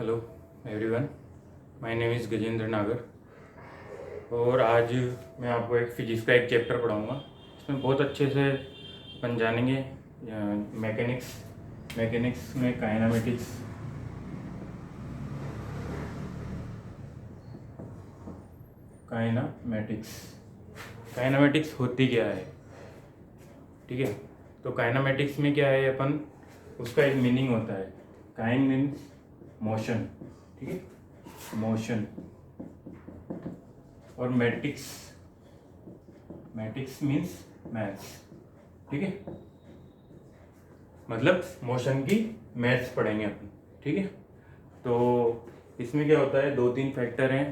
Hello everyone, my name is Gajendra नागर और आज मैं आपको एक फिजिक्स का एक चैप्टर पढ़ाऊँगा। इसमें बहुत अच्छे से अपन जानेंगे मैकेनिक्स में काइनामेटिक्स होती क्या है। ठीक है, तो काइनामेटिक्स में क्या है, अपन उसका एक मीनिंग होता है। काइन मीन्स मोशन, ठीक है, मोशन, और मैट्रिक्स मीन्स मैथ्स, ठीक है, मतलब मोशन की मैथ्स पढ़ेंगे अपन। ठीक है, तो इसमें क्या होता है, 2-3 फैक्टर हैं,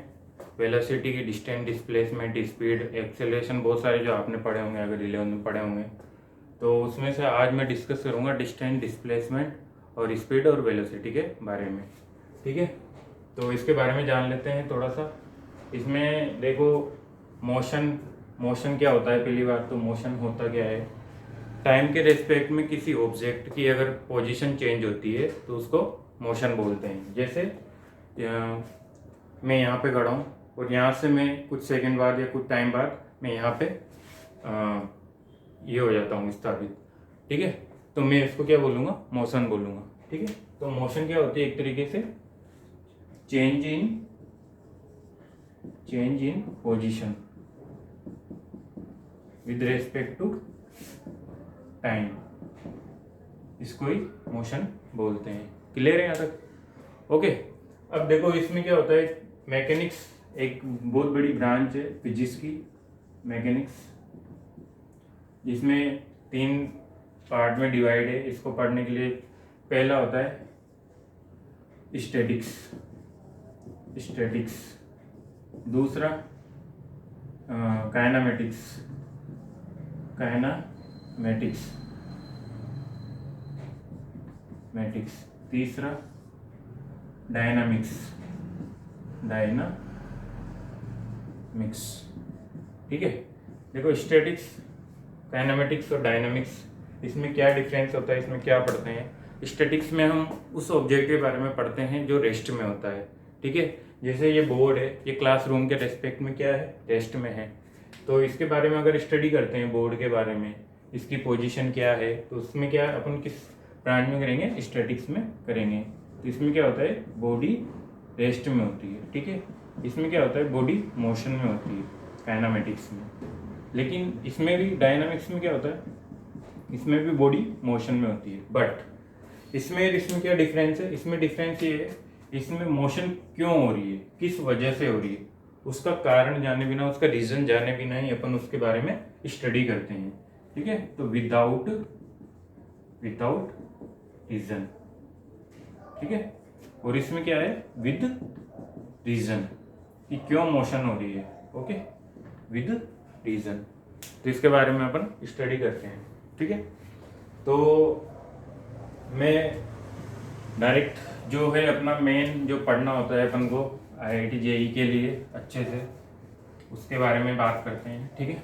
वेलोसिटी की, डिस्टेंस, डिस्प्लेसमेंट, स्पीड, एक्सेलरेशन, बहुत सारे जो आपने पढ़े होंगे, अगर 11 में पढ़े होंगे। तो उसमें से आज मैं डिस्कस करूँगा डिस्टेंस, डिस्प्लेसमेंट और स्पीड और वेलोसिटी के बारे में। ठीक है, तो इसके बारे में जान लेते हैं थोड़ा सा। इसमें देखो, मोशन क्या होता है। पहली बात तो मोशन होता क्या है, टाइम के रेस्पेक्ट में किसी ऑब्जेक्ट की अगर पोजीशन चेंज होती है तो उसको मोशन बोलते हैं। जैसे मैं यहाँ पे खड़ा हूँ और यहाँ से मैं कुछ सेकंड बाद या कुछ टाइम बाद मैं यहाँ पे ये हो जाता हूँ स्थापित। ठीक है, तो मैं इसको क्या बोलूँगा, मोशन बोलूँगा। ठीक है, तो मोशन क्या होती है, एक तरीके से change in position with respect to time, इसको ही मोशन बोलते हैं। क्लियर है यहाँ तक? ओके, अब देखो इसमें क्या होता है, मैकेनिक्स एक बहुत बड़ी ब्रांच है फिजिक्स की, मैकेनिक्स, जिसमें 3 पार्ट में डिवाइड है। इसको पढ़ने के लिए पहला होता है स्टैटिक्स, दूसरा काइनामेटिक्स, तीसरा डायनामिक्स। ठीक है, देखो स्टैटिक्स, काइनामेटिक्स और डायनामिक्स, इसमें क्या डिफरेंस होता है, इसमें क्या पढ़ते हैं। स्टैटिक्स में हम उस ऑब्जेक्ट के बारे में पढ़ते हैं जो रेस्ट में होता है। ठीक है, जैसे ये बोर्ड है, ये क्लासरूम के रेस्पेक्ट में क्या है, रेस्ट में है। तो इसके बारे में अगर स्टडी करते हैं, बोर्ड के बारे में, इसकी पोजीशन क्या है, तो उसमें क्या अपन किस ब्रांच में करेंगे, स्टैटिक्स में करेंगे। तो इसमें क्या होता है, बॉडी रेस्ट में होती है। ठीक है, इसमें क्या होता है, बॉडी मोशन में होती है काइनामेटिक्स में। लेकिन इसमें भी, डायनामिक्स में क्या होता है, इसमें भी बॉडी मोशन में होती है। बट इसमें क्या डिफरेंस है, इसमें डिफरेंस ये है, इसमें मोशन क्यों हो रही है, किस वजह से हो रही है, उसका कारण जाने बिना, उसका रीजन जाने बिना ही अपन उसके बारे में स्टडी करते हैं। ठीक है, तो विदाउट रीजन। ठीक है, और इसमें क्या है, विद रीजन, कि क्यों मोशन हो रही है। ओके, विद रीजन, तो इसके बारे में अपन स्टडी करते हैं। ठीक है, तो मैं डायरेक्ट जो है अपना मेन जो पढ़ना होता है अपन को IIT JEE के लिए अच्छे से, उसके बारे में बात करते हैं। ठीक है,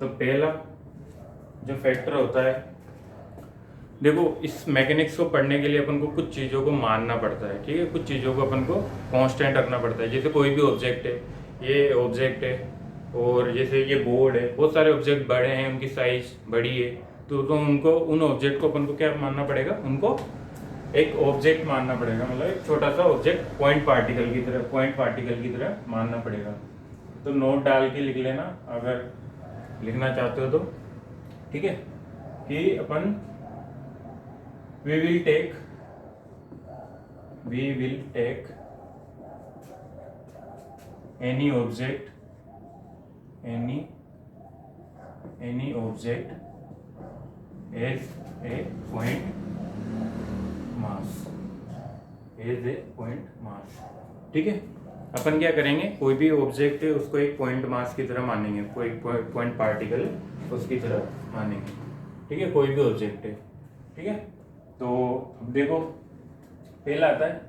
तो पहला जो फैक्टर होता है, देखो इस मैकेनिक्स को पढ़ने के लिए अपन को कुछ चीज़ों को मानना पड़ता है। ठीक है, कुछ चीज़ों को अपन को कांस्टेंट रखना पड़ता है। जैसे कोई भी ऑब्जेक्ट है, ये ऑब्जेक्ट है, और जैसे ये बोर्ड है, बहुत सारे ऑब्जेक्ट बड़े हैं, उनकी साइज बड़ी है, तो उनको, उन ऑब्जेक्ट को अपन को क्या मानना पड़ेगा, उनको एक ऑब्जेक्ट मानना पड़ेगा, मतलब एक छोटा सा ऑब्जेक्ट पॉइंट पार्टिकल की तरह मानना पड़ेगा। तो नोट डाल के लिख लेना अगर लिखना चाहते हो तो। ठीक है, कि अपन we will take any object as a point mass। ठीक है, अपन क्या करेंगे, कोई भी ऑब्जेक्ट है उसको एक पॉइंट मास की तरह मानेंगे, कोई पॉइंट पार्टिकल उसकी तरह मानेंगे। ठीक है, कोई भी ऑब्जेक्ट है। ठीक है, तो देखो पहला आता है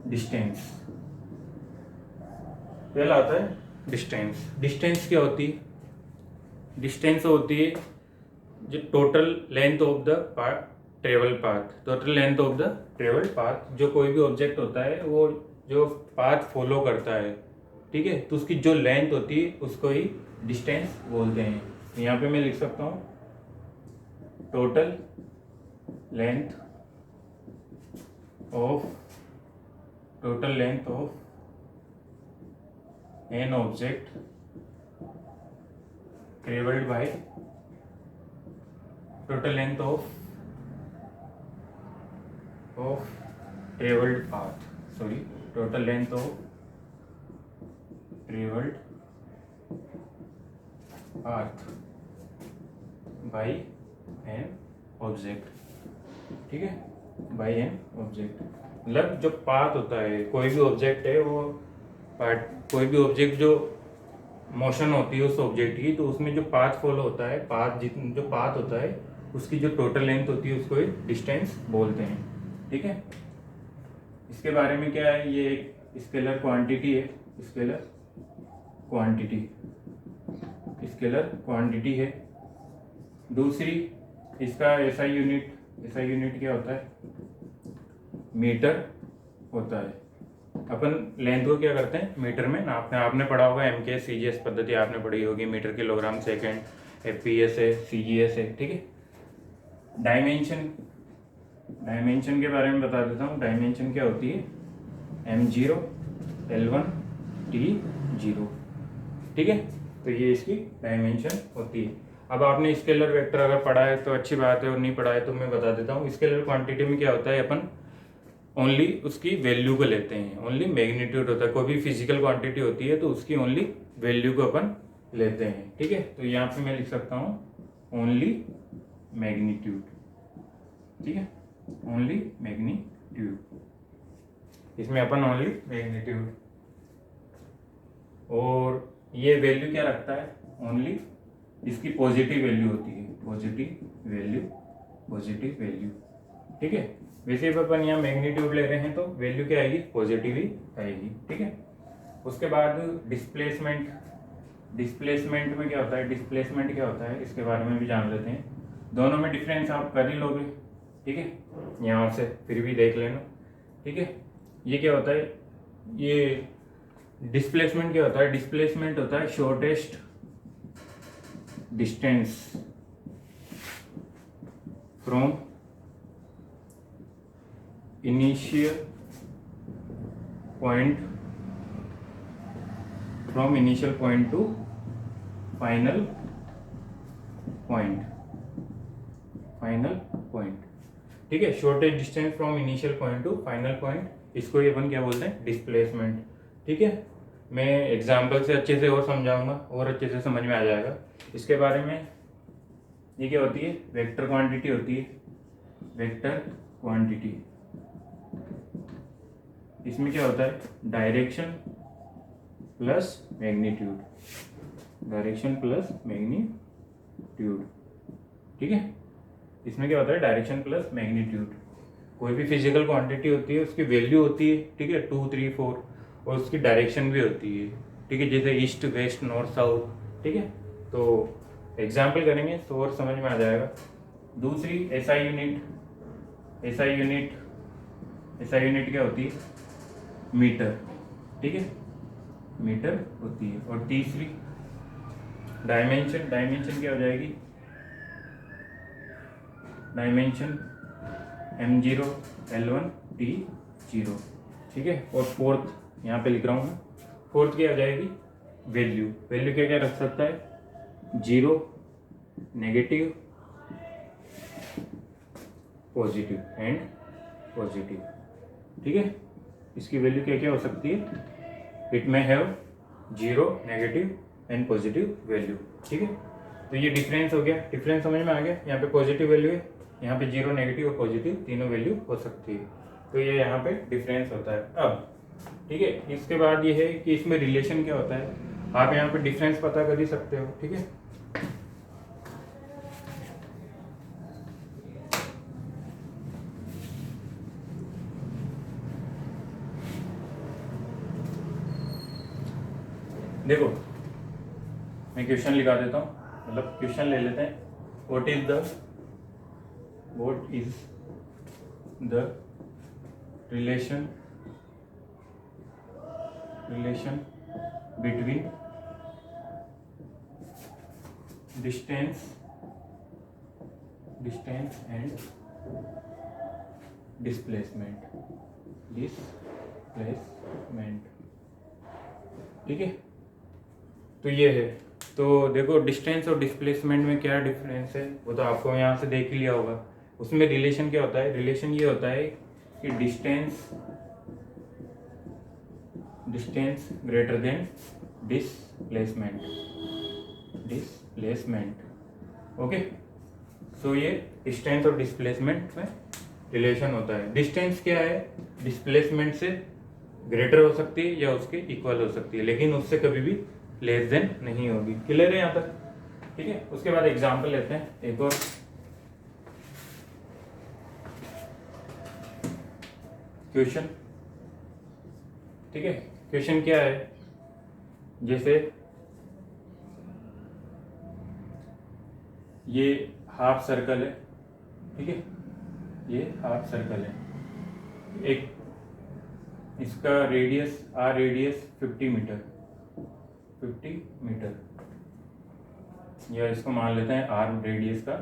डिस्टेंस। डिस्टेंस क्या होती है, डिस्टेंस होती है जो total length of the travel path, total length of the travel path. जो कोई भी ऑब्जेक्ट होता है वो जो पाथ फॉलो करता है, ठीक है, तो उसकी जो लेंथ होती है उसको ही डिस्टेंस बोलते हैं। तो यहाँ पे मैं लिख सकता हूँ total length of an object travelled by total length of traveled path, sorry, total length of traveled path by an object, ठीक है, by an object। मतलब जो पाथ होता है, कोई भी ऑब्जेक्ट है वो पार्ट, कोई भी ऑब्जेक्ट जो मोशन होती है उस ऑब्जेक्ट की, तो उसमें जो पाथ फॉलो होता है, पाथ जितनी जो पाथ होता है उसकी जो टोटल लेंथ होती है उसको एक डिस्टेंस बोलते हैं, ठीक है। इसके बारे में क्या है, ये एक स्केलर क्वांटिटी है, स्केलर क्वांटिटी है। दूसरी इसका एसआई यूनिट क्या होता है, मीटर होता है। अपन लेंथ को क्या करते हैं, मीटर में नापते हैं। आपने पढ़ा होगा MKS CGS पद्धति आपने पढ़ी होगी, मीटर किलोग्राम सेकेंड, FPS है, CGS है, ठीक है। डायमेंशन के बारे में बता देता हूँ। डायमेंशन क्या होती है, M0 L1 T0, ठीक है। तो ये इसकी डायमेंशन होती है। अब आपने स्केलर वेक्टर अगर पढ़ा है तो अच्छी बात है, और नहीं पढ़ा है तो मैं बता देता हूँ। स्केलर क्वांटिटी में क्या होता है, अपन ओनली उसकी वैल्यू को लेते हैं, ओनली मैग्नीट्यूड होता है। कोई भी फिजिकल क्वांटिटी होती है तो उसकी ओनली वैल्यू को अपन लेते हैं, ठीक है। तो यहाँ पे मैं लिख सकता हूँ ओनली मैग्नीट्यूड, ठीक है, ओनली मैग्नीट्यूड। इसमें अपन ओनली मैग्नीट्यूड, और ये वैल्यू क्या रखता है, ओनली इसकी पॉजिटिव वैल्यू होती है, पॉजिटिव वैल्यू, ठीक है। वैसे भी अपन यहाँ मैग्नीट्यूड ले रहे हैं तो वैल्यू क्या आएगी, पॉजिटिव ही आएगी, ठीक है। उसके बाद डिस्प्लेसमेंट में क्या होता है, इसके बारे में भी जान लेते हैं। दोनों में डिफरेंस आप कर ही लोगे, ठीक है, यहाँ से फिर भी देख लेना, ठीक है। ये क्या होता है, ये डिस्प्लेसमेंट क्या होता है, डिस्प्लेसमेंट होता है shortest distance from initial point two final point, ठीक है। Shortage distance from initial point two final point, इसको ही अपन क्या बोलते हैं, डिस्प्लेसमेंट, ठीक है। मैं एग्जाम्पल से अच्छे से और समझाऊंगा और अच्छे से समझ में आ जाएगा इसके बारे में। ये क्या होती है, वेक्टर क्वांटिटी होती है, वेक्टर क्वांटिटी। इसमें क्या होता है, डायरेक्शन प्लस मैग्नीट्यूड, ठीक है। इसमें क्या होता है, डायरेक्शन प्लस मैग्नीट्यूड। कोई भी फिजिकल क्वांटिटी होती है उसकी वैल्यू होती है, ठीक है, 2, 3, 4, और उसकी डायरेक्शन भी होती है, ठीक है, जैसे ईस्ट, वेस्ट, नॉर्थ, साउथ, ठीक है। तो एग्जाम्पल करेंगे तो और समझ में आ जाएगा। दूसरी एसआई यूनिट क्या होती है, मीटर, ठीक है, मीटर होती है। और तीसरी डायमेंशन क्या हो जाएगी, डायमेंशन M0 L1 T0, ठीक है। और फोर्थ यहाँ पे लिख रहा हूँ मैं, फोर्थ क्या हो जाएगी, वैल्यू क्या क्या रख सकता है, 0, नेगेटिव, पॉजिटिव, ठीक है। इसकी वैल्यू क्या क्या हो सकती है, it may have 0, negative and positive value, ठीक है। तो ये डिफरेंस हो गया, डिफरेंस समझ में आ गया। यहाँ पे पॉजिटिव वैल्यू है, यहाँ पे 0, नेगेटिव और पॉजिटिव तीनों वैल्यू हो सकती है, तो ये यहाँ पे डिफरेंस होता है। अब ठीक है, इसके बाद ये है कि इसमें रिलेशन क्या होता है, आप यहाँ पे डिफरेंस पता कर ही सकते हो, ठीक है। देखो मैं क्वेश्चन लिखा देता हूँ, मतलब क्वेश्चन ले लेते हैं। What is the what is the relation between distance and displacement, ठीक है। तो ये है, तो देखो डिस्टेंस और डिस्प्लेसमेंट में क्या डिफरेंस है वो तो आपको यहाँ से देख ही लिया होगा। उसमें रिलेशन क्या होता है, रिलेशन ये होता है कि distance greater than displacement, okay. So ये डिस्टेंस और डिस्प्लेसमेंट में रिलेशन होता है। डिस्टेंस क्या है, डिस्प्लेसमेंट से ग्रेटर हो सकती है या उसके इक्वल हो सकती है, लेकिन उससे कभी भी लेस देन नहीं होगी। क्लियर है यहाँ तक, ठीक है। उसके बाद एग्जांपल लेते हैं एक और। क्वेश्चन, ठीक है। क्वेश्चन क्या है, जैसे ये हाफ सर्कल है, ठीक है, ये हाफ सर्कल है, एक इसका रेडियस रेडियस 50 मीटर, या इसको मान लेते हैं आर्म रेडियस का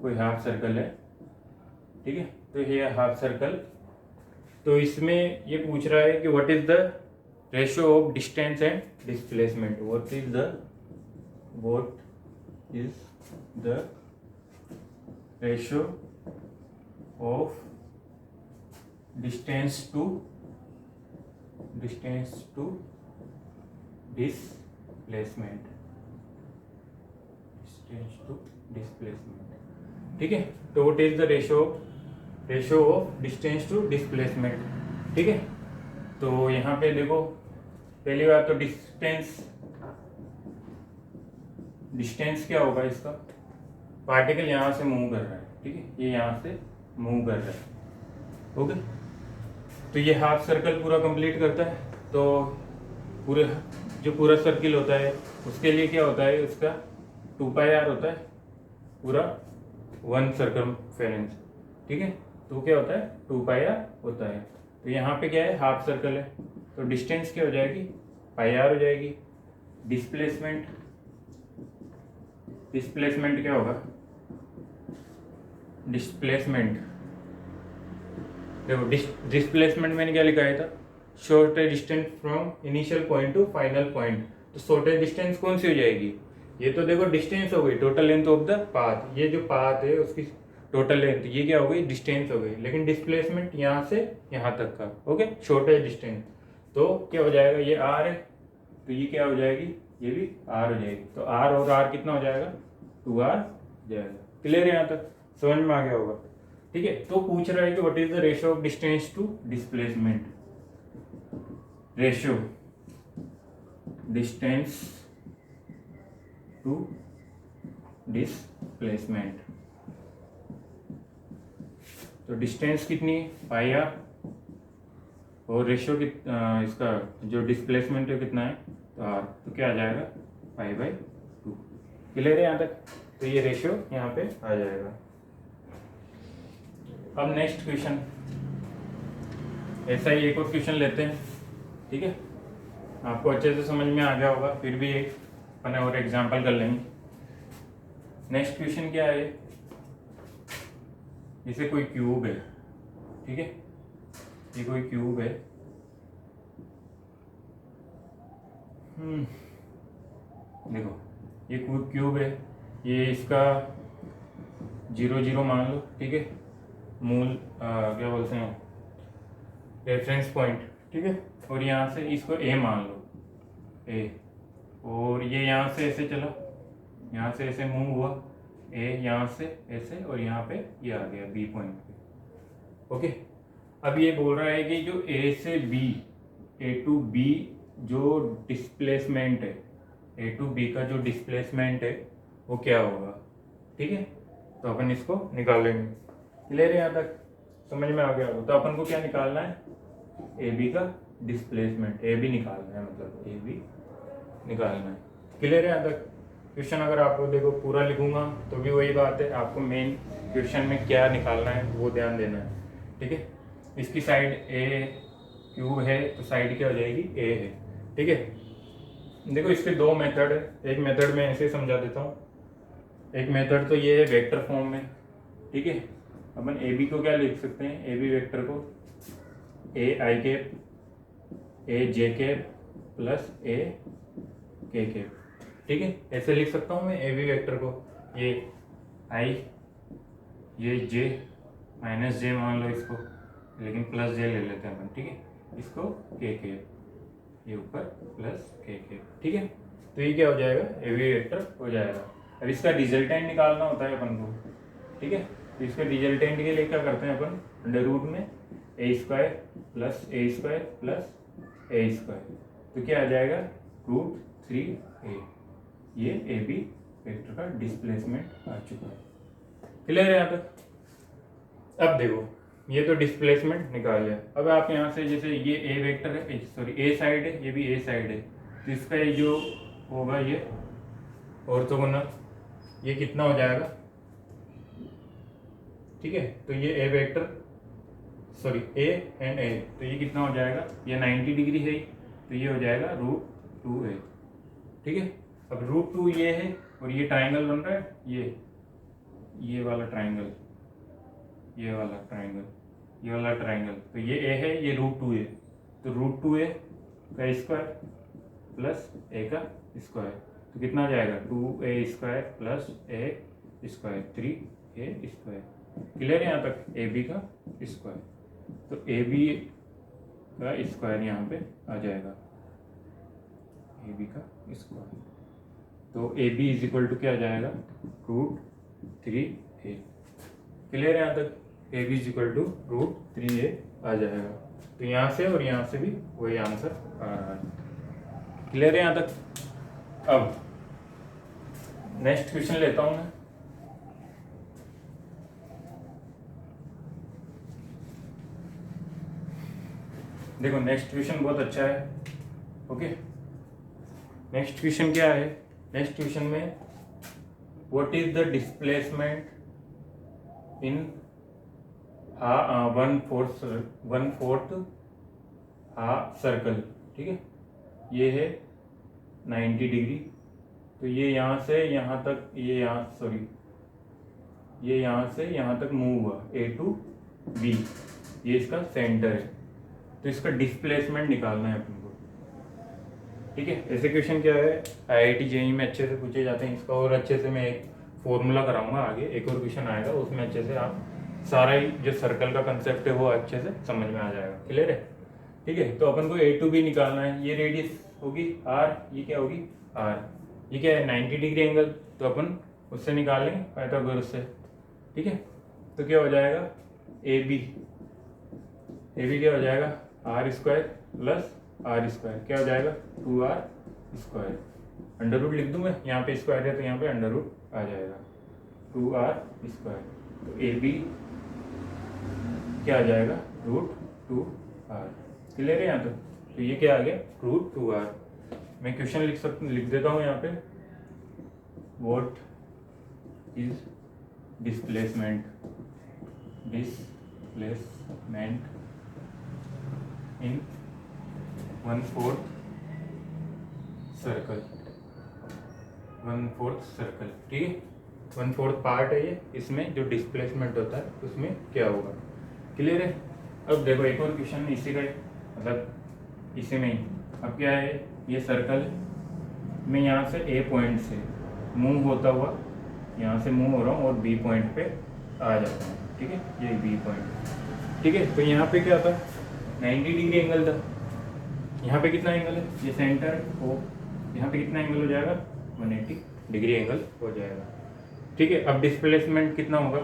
कोई हाफ सर्कल है, ठीक है। तो ये हाफ सर्कल, तो इसमें ये पूछ रहा है कि what is the ratio of distance and displacement, what is the ratio of distance to displacement, ठीक है। तो what is the ratio of distance to displacement, ठीक है। तो यहाँ पे देखो, पहली बात तो डिस्टेंस क्या होगा, इसका पार्टिकल यहाँ से मूव कर रहा है, ठीक है, ये यहाँ से मूव कर रहा है, ओके। तो ये हाफ सर्कल पूरा कंप्लीट करता है, तो पूरा सर्किल होता है उसके लिए क्या होता है, उसका 2πr होता है, पूरा 1 सर्कमफेरेंस, ठीक है। तो क्या होता है, 2πr होता है। तो यहाँ पे क्या है, हाफ सर्कल है, तो डिस्टेंस क्या हो जाएगी, πr हो जाएगी। डिस्प्लेसमेंट क्या होगा, देखो डिस्प्लेसमेंट मैंने क्या लिखाया था, shortest distance from initial point two final point. तो शॉर्टेस्ट डिस्टेंस कौन सी हो जाएगी, ये तो देखो डिस्टेंस हो गई, total length of the path, ये जो पाथ है उसकी टोटल लेंथ, ये क्या हो गई, डिस्टेंस हो गई। लेकिन डिस्प्लेसमेंट यहाँ से यहाँ तक का, ओके, शॉर्टेस्ट डिस्टेंस। तो क्या हो जाएगा, ये r है, तो ये क्या हो जाएगी, ये भी r हो जाएगी। तो r और r कितना हो जाएगा, 2r जाएगा। क्लियर है यहाँ तक, समझ में आ गया होगा, ठीक है। तो पूछ रहा है कि what is the ratio of distance to displacement, ratio distance to displacement. तो डिस्टेंस कितनी है, πr, और रेशियो इसका जो डिस्प्लेसमेंट है कितना है, तो r, तो क्या आ जाएगा, π/2। क्लियर है यहाँ तक, तो ये रेशियो यहाँ पे आ जाएगा। अब नेक्स्ट क्वेश्चन, ऐसा ही एक और क्वेश्चन लेते हैं, ठीक है। आपको अच्छे से समझ में आ गया होगा, फिर भी एक अपन और एग्जांपल कर लेंगे। नेक्स्ट क्वेश्चन क्या है, जैसे कोई क्यूब है, ठीक है, ये कोई क्यूब है, देखो ये क्यूब है, ये इसका 0 0 मान लो, ठीक है, मूल क्या बोलते हैं, रेफरेंस पॉइंट, ठीक है। और यहाँ से इसको ए मान लो, ए, और ये यहाँ से ऐसे चला, यहाँ से ऐसे मूव हुआ, ए यहाँ से ऐसे, और यहाँ पे ये आ गया बी पॉइंट पे, ओके। अब ये बोल रहा है कि जो ए से बी, ए टू बी जो डिस्प्लेसमेंट है, ए टू बी का जो डिस्प्लेसमेंट है वो क्या होगा, ठीक है। तो अपन इसको निकालेंगे। क्लियर है यहाँ तक, समझ में आ गया होगा। तो अपन को क्या निकालना है, ए बी का डिस्प्लेसमेंट, ए बी निकालना है, मतलब ए बी निकालना है। क्लियर है यहाँ तक। क्वेश्चन अगर आपको देखो पूरा लिखूंगा तो भी वही बात है, आपको मेन क्वेश्चन में क्या निकालना है वो ध्यान देना है, ठीक है। इसकी साइड ए क्यूब है तो साइड क्या हो जाएगी, ए है, ठीक है। देखो इसके दो मेथड है, एक मेथड में ऐसे समझा देता हूँ, एक मेथड तो ये है वेक्टर फॉर्म में, ठीक है। अपन ए बी को क्या लिख सकते हैं, ए बी वेक्टर को ए आई कैप, ए जे कैप प्लस ए के कैप, ठीक है। ऐसे लिख सकता हूँ मैं ए बी वेक्टर को, ये आई, ये जे माइनस जे मान लो इसको, लेकिन प्लस जे ले लेते हैं अपन, ठीक है। इसको के कैप, ये ऊपर प्लस के कैप, ठीक है। तो ये क्या हो जाएगा, ए बी वेक्टर हो जाएगा। अब इसका रिजल्टेंट निकालना होता है अपन को, ठीक है। तो इसके रिजल्टेंट के लिए क्या करते हैं अपन, अंडर रूट में ए स्क्वायर प्लस ए स्क्वायर प्लस ए स्क्वायर, तो क्या आ जाएगा √3a। ये ए बी वेक्टर का डिस्प्लेसमेंट आ चुका है, क्लियर है यहाँ तक। अब देखो ये तो डिस्प्लेसमेंट निकाल लिया। अब आप यहाँ से जैसे ये ए वेक्टर है, सॉरी ए साइड है, ये भी ए साइड है, तो इसका ये जो होगा ये ऑर्थोगोनल, ये कितना हो जाएगा, ठीक है। तो ये ए वेक्टर, सॉरी ए एंड ए, तो ये कितना हो जाएगा, ये 90 डिग्री है, तो ये हो जाएगा √2a, ठीक है। अब √2 ये है और ये ट्राइंगल बन रहा है, ये वाला ट्राइंगल, ये वाला ट्राइंगल, ये वाला ट्राइंगल, तो ये ए है, ये √2a, तो √2a का स्क्वायर प्लस ए का स्क्वायर, तो कितना आ जाएगा 2a स्क्वायर प्लस ए स्क्वायर 3a स्क्वायर, क्लियर है यहाँ तक, ए बी का स्क्वायर। तो ए बी का स्क्वायर यहाँ पे आ जाएगा, ए बी का स्क्वायर, तो A B is equal to क्या आ जाएगा √3a, क्लियर है यहाँ तक, A B is equal to √3a आ जाएगा। तो यहाँ से और यहाँ से भी वही आंसर आ रहा है, क्लियर है यहाँ तक। अब नेक्स्ट क्वेश्चन लेता हूँ मैं, देखो नेक्स्ट क्वेश्चन बहुत अच्छा है, ओके। नेक्स्ट क्वेश्चन क्या है, नेक्स्ट क्वेश्चन में what is the displacement in 1/4 half circle, ठीक है। ये है 90 डिग्री, तो ये यहाँ से यहाँ तक, ये यहाँ सॉरी ये यहाँ से यहाँ तक मूव हुआ A to B, ये इसका सेंटर है, तो इसका डिस्प्लेसमेंट निकालना है अपन को, ठीक है। ऐसे क्वेश्चन क्या है IIT JEE में अच्छे से पूछे जाते हैं, इसका और अच्छे से मैं एक फॉर्मूला कराऊंगा आगे, एक और क्वेश्चन आएगा उसमें अच्छे से आप सारा ही जो सर्कल का कंसेप्ट है वो अच्छे से समझ में आ जाएगा, क्लियर है, ठीक है। तो अपन को A to B निकालना है, ये रेडियस होगी R, ये क्या होगी R, ये क्या है 90 डिग्री एंगल, तो अपन उससे निकाल लेंगे पाइथागोरस से, ठीक है। तो क्या हो जाएगा AB क्या हो जाएगा R square plus R square, क्या हो जाएगा 2R स्क्वायर, अंडर रूट लिख दूँ मैं, यहाँ पे स्क्वायर है तो यहाँ पे अंडर रूट आ जाएगा 2R स्क्वायर, तो AB क्या आ जाएगा √2R, क्लियर है यहाँ तक। तो ये क्या आ गया √2R। मैं क्वेश्चन लिख देता हूँ यहाँ पे, what is displacement in 1/4 circle, 1/4 circle, ठीक है। 1/4 पार्ट है ये, इसमें जो डिस्प्लेसमेंट होता है उसमें क्या होगा, क्लियर है। अब देखो एक और क्वेश्चन इसी का, मतलब इसी में ही, अब क्या है, ये सर्कल मैं यहाँ से A पॉइंट से मूव होता हुआ यहाँ से मूव हो रहा हूँ और B पॉइंट पे आ जाता हूँ, ठीक है, ये B पॉइंट, ठीक है। तो यहाँ पे क्या था 90 डिग्री एंगल था, यहाँ पे कितना एंगल है, ये सेंटर हो, यहाँ पे कितना एंगल हो जाएगा 180 डिग्री एंगल हो जाएगा, ठीक है। अब डिस्प्लेसमेंट कितना होगा,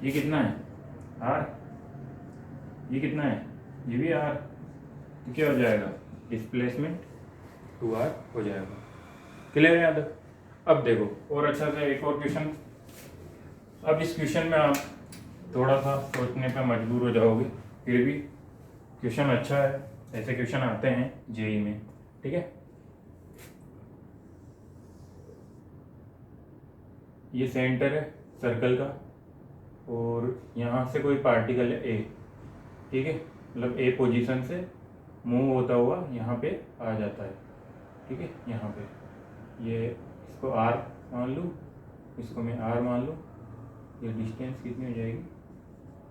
ये कितना है R, ये कितना है, ये भी R, तो क्या हो जाएगा डिस्प्लेसमेंट 2R हो जाएगा, क्लियर है यहाँ तक। अब देखो और अच्छा से एक और क्वेश्चन, अब इस क्वेश्चन में आप थोड़ा सा सोचने पर मजबूर हो जाओगे, फिर भी क्वेश्चन अच्छा है, ऐसे क्वेश्चन आते हैं जेई में, ठीक है। ये सेंटर है सर्कल का, और यहाँ से कोई पार्टिकल है ए, ठीक है, मतलब ए पोजीशन से मूव होता हुआ यहाँ पे आ जाता है, ठीक है, यहाँ पे ये इसको आर मान लूँ, इसको मैं आर मान लूँ, ये डिस्टेंस कितनी हो जाएगी,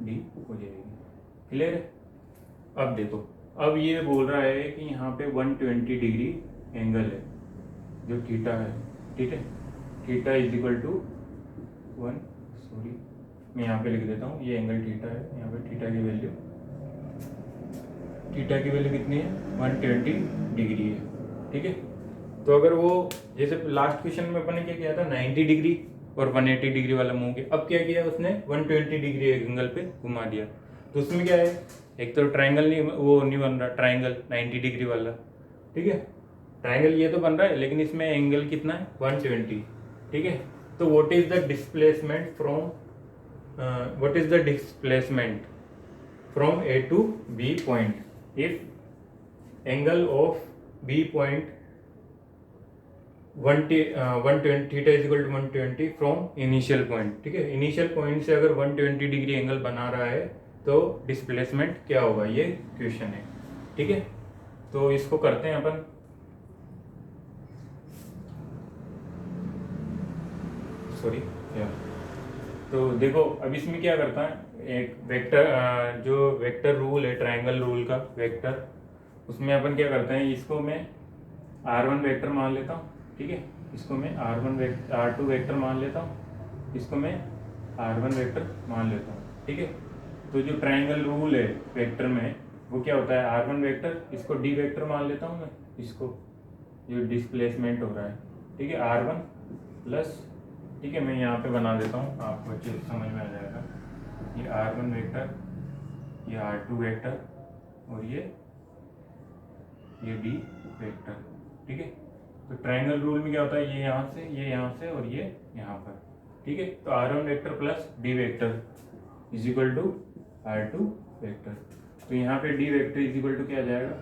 डी हो जाएगी। क्लियर है? अब देखो, अब ये बोल रहा है कि यहाँ पे 120 डिग्री एंगल है जो थीटा है, ठीक है, थीटा इज इक्वल टू मैं यहाँ पे लिख देता हूँ, ये एंगल थीटा है, यहाँ पे थीटा की वैल्यू कितनी है, 120 डिग्री है, ठीक है। तो अगर वो जैसे लास्ट क्वेश्चन में अपन ने क्या किया था, 90 डिग्री और 180 डिग्री वाला मूव किया, अब क्या किया उसने 120 डिग्री एंगल पे घुमा दिया। तो उसमें क्या है, एक तो ट्राइंगल नहीं बन रहा, ट्राइंगल 90 डिग्री वाला, ठीक है, ट्राइंगल ये तो बन रहा है, लेकिन इसमें एंगल कितना है, 120, ठीक है। तो what is the displacement from A to B point if angle of B point 120 theta is equal to 120 from initial point, ठीक है। इनिशियल पॉइंट से अगर 120 डिग्री एंगल बना रहा है तो डिस्प्लेसमेंट क्या होगा, ये क्वेश्चन है, ठीक है। तो इसको करते हैं अपन, सॉरी, तो देखो अब इसमें क्या करता है, एक वेक्टर जो वेक्टर रूल है, ट्रायंगल रूल का वेक्टर, उसमें अपन क्या करते हैं, इसको मैं r1 वेक्टर मान लेता हूँ, ठीक है, इसको मैं r2 वेक्टर मान लेता हूँ, इसको मैं r1 वेक्टर मान लेता हूँ, ठीक है। तो जो ट्रायंगल रूल है वेक्टर में वो क्या होता है, r1 वेक्टर, इसको d वेक्टर मान लेता हूँ मैं, इसको जो डिस्प्लेसमेंट हो रहा है, ठीक है, r1 प्लस, ठीक है, मैं यहाँ पे बना देता हूँ, आपको अच्छे से समझ में आ जाएगा, ये r1 वेक्टर, ये r2 वेक्टर और ये d वेक्टर, ठीक है। तो ट्रायंगल रूल में क्या होता है, ये यहाँ से, ये यहाँ से और ये यहाँ पर, ठीक है। तो r1 vector plus d vector is equal to r2 vector. तो यहाँ पे d vector is equal to क्या आ जाएगा,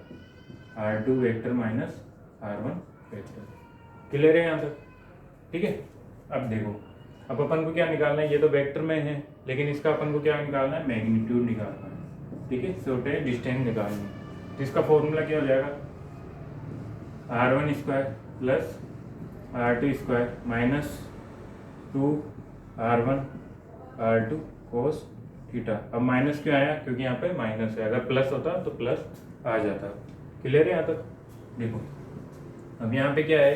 r2 vector minus r1 vector. Clear है यहाँ तक, ठीक है। अब देखो, अब अपन को क्या निकालना है, ये तो वेक्टर में है, लेकिन इसका अपन को क्या निकालना है, मैग्नीट्यूड निकालना है, ठीक है, छोटे डिस्टेंस निकालनी है। तो इसका फॉर्मूला क्या हो जाएगा, r1 square plus r2 square minus 2r1 r2 cos theta. अब माइनस क्यों आया, क्योंकि यहाँ पे माइनस है, अगर प्लस होता तो प्लस आ जाता। क्लियर है यहाँ तक? देखो अब यहाँ पे क्या है,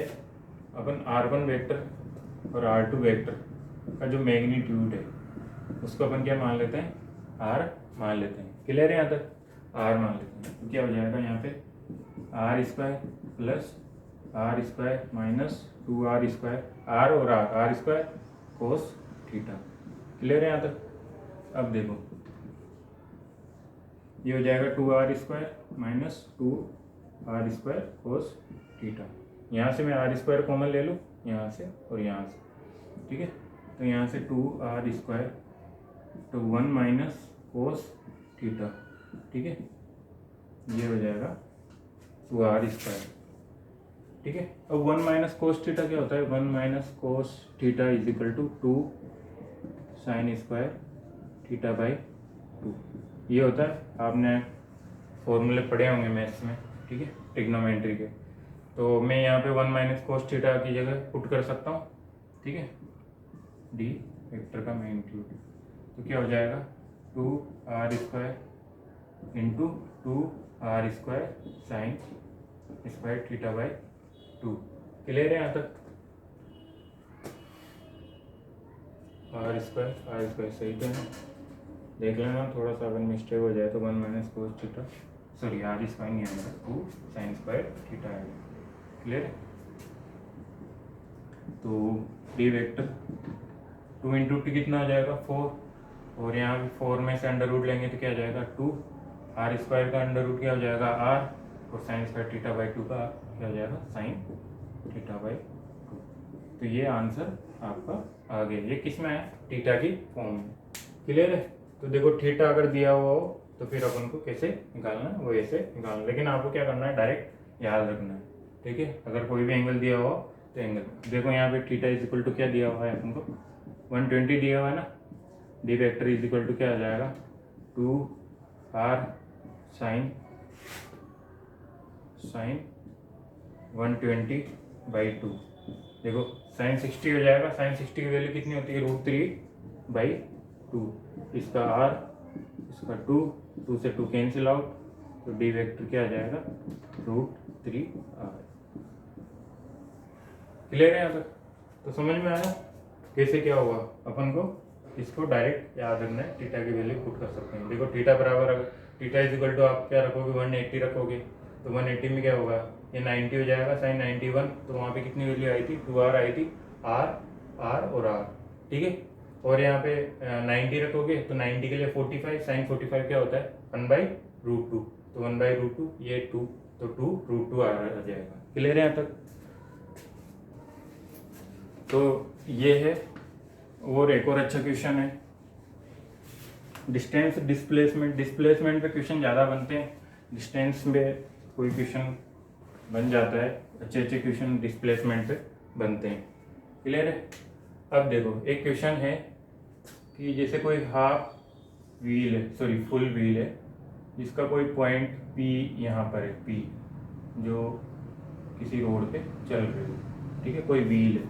अपन r1 वेक्टर और r2 वेक्टर का जो मैग्नीट्यूड है उसको अपन क्या मान लेते हैं, r मान लेते हैं। क्लियर है यहाँ तक? r मान लेते हैं। तो क्या हो जाएगा यहाँ पे, r square plus r square minus 2r square, r और r square cos theta. Clear है यहाँ तक? अब देखो ये हो जाएगा 2r square minus 2r square cos theta. यहाँ से मैं r स्क्वायर कॉमन ले लूँ, यहाँ से और यहाँ से, ठीक है। तो यहाँ से 2r स्क्वायर, तो 1 माइनस कोस थीटा, ठीक है, ये हो जाएगा 2r स्क्वायर, ठीक है। अब 1 माइनस कोस थीटा क्या होता है, 1 minus cos theta is equal to 2 sine square theta by 2, ये होता है। आपने फॉर्मूले पढ़े होंगे मैथ्स में, ठीक है, ट्रिग्नोमेट्री के। तो मैं यहाँ पे 1 माइनस कोस थीटा की जगह पुट कर सकता हूँ, ठीक है, डी वेक्टर का मैग्नीट्यूड। तो क्या हो जाएगा, 2r square into 2r square sine square theta by 2। Clear है यहाँ तक? r स्क्वायर सही तो है, देख लेना थोड़ा सा, अगर मिस्टेक हो जाए तो 1 minus cos theta, sorry r square नहीं आएगा, 2 साइन स्क्वायर थीटा आएगा। क्लियर है? तो डी वेक्टर 2 इंटू टी कितना आ जाएगा, 4, और यहाँ भी 4 में से अंडर रूट लेंगे तो क्या आ जाएगा 2, r स्क्वायर का अंडर रूट क्या हो जाएगा r, और साइन स्क्वायर थीटा बाई 2 का क्या हो जाएगा साइन थीटा बाई 2। तो ये आंसर आपका आ गया। ये किस में है, थीटा की फॉर्म में। क्लियर है? तो देखो थीटा अगर दिया हुआ हो तो फिर अपन को कैसे निकालना है, वो ऐसे निकालना, लेकिन आपको क्या करना है, डायरेक्ट याद रखना है, ठीक है। अगर कोई भी एंगल दिया हुआ तो एंगल देखो, यहाँ पे थीटा इज इक्वल टू क्या दिया हुआ है अपन को, 120 दिया हुआ है ना, D vector is equal to क्या आ जाएगा 2r साइन 120/2। देखो साइन 60 हो जाएगा, साइन 60 की वैल्यू कितनी होती है √3/2। इसका r, इसका 2 से 2 कैंसिल आउट, तो डी वेक्टर क्या आ जाएगा √3r। क्लियर है यहाँ तक? तो समझ में आया कैसे क्या हुआ। अपन को इसको डायरेक्ट याद रखना है, थीटा की वैल्यू पुट कर सकते हैं। देखो थीटा बराबर, अगर थीटा इज इक्वल टू आप क्या रखोगे 180 रखोगे, तो 180 में क्या होगा ये 90 हो जाएगा, साइन 91। तो वहाँ पे कितनी वैल्यू आई थी 2r आई थी, r और r, ठीक है। और यहाँ पे 90 रखोगे तो 90 के लिए 45, साइन 45 क्या होता है 1/√2, तो 1/√2 ये 2, तो 2√2 आ जाएगा। क्लियर है यहाँ तक? तो ये है। और एक और अच्छा क्वेश्चन है डिस्टेंस डिस्प्लेसमेंट। डिस्प्लेसमेंट पे क्वेश्चन ज़्यादा बनते हैं, डिस्टेंस में कोई क्वेश्चन बन जाता है, अच्छे अच्छे क्वेश्चन डिस्प्लेसमेंट पे बनते हैं। क्लियर है? अब देखो एक क्वेश्चन है कि जैसे कोई हाफ व्हील है, सॉरी फुल व्हील है, जिसका कोई पॉइंट P यहाँ पर है, P जो किसी रोड पे चल रही है, ठीक है। कोई व्हील है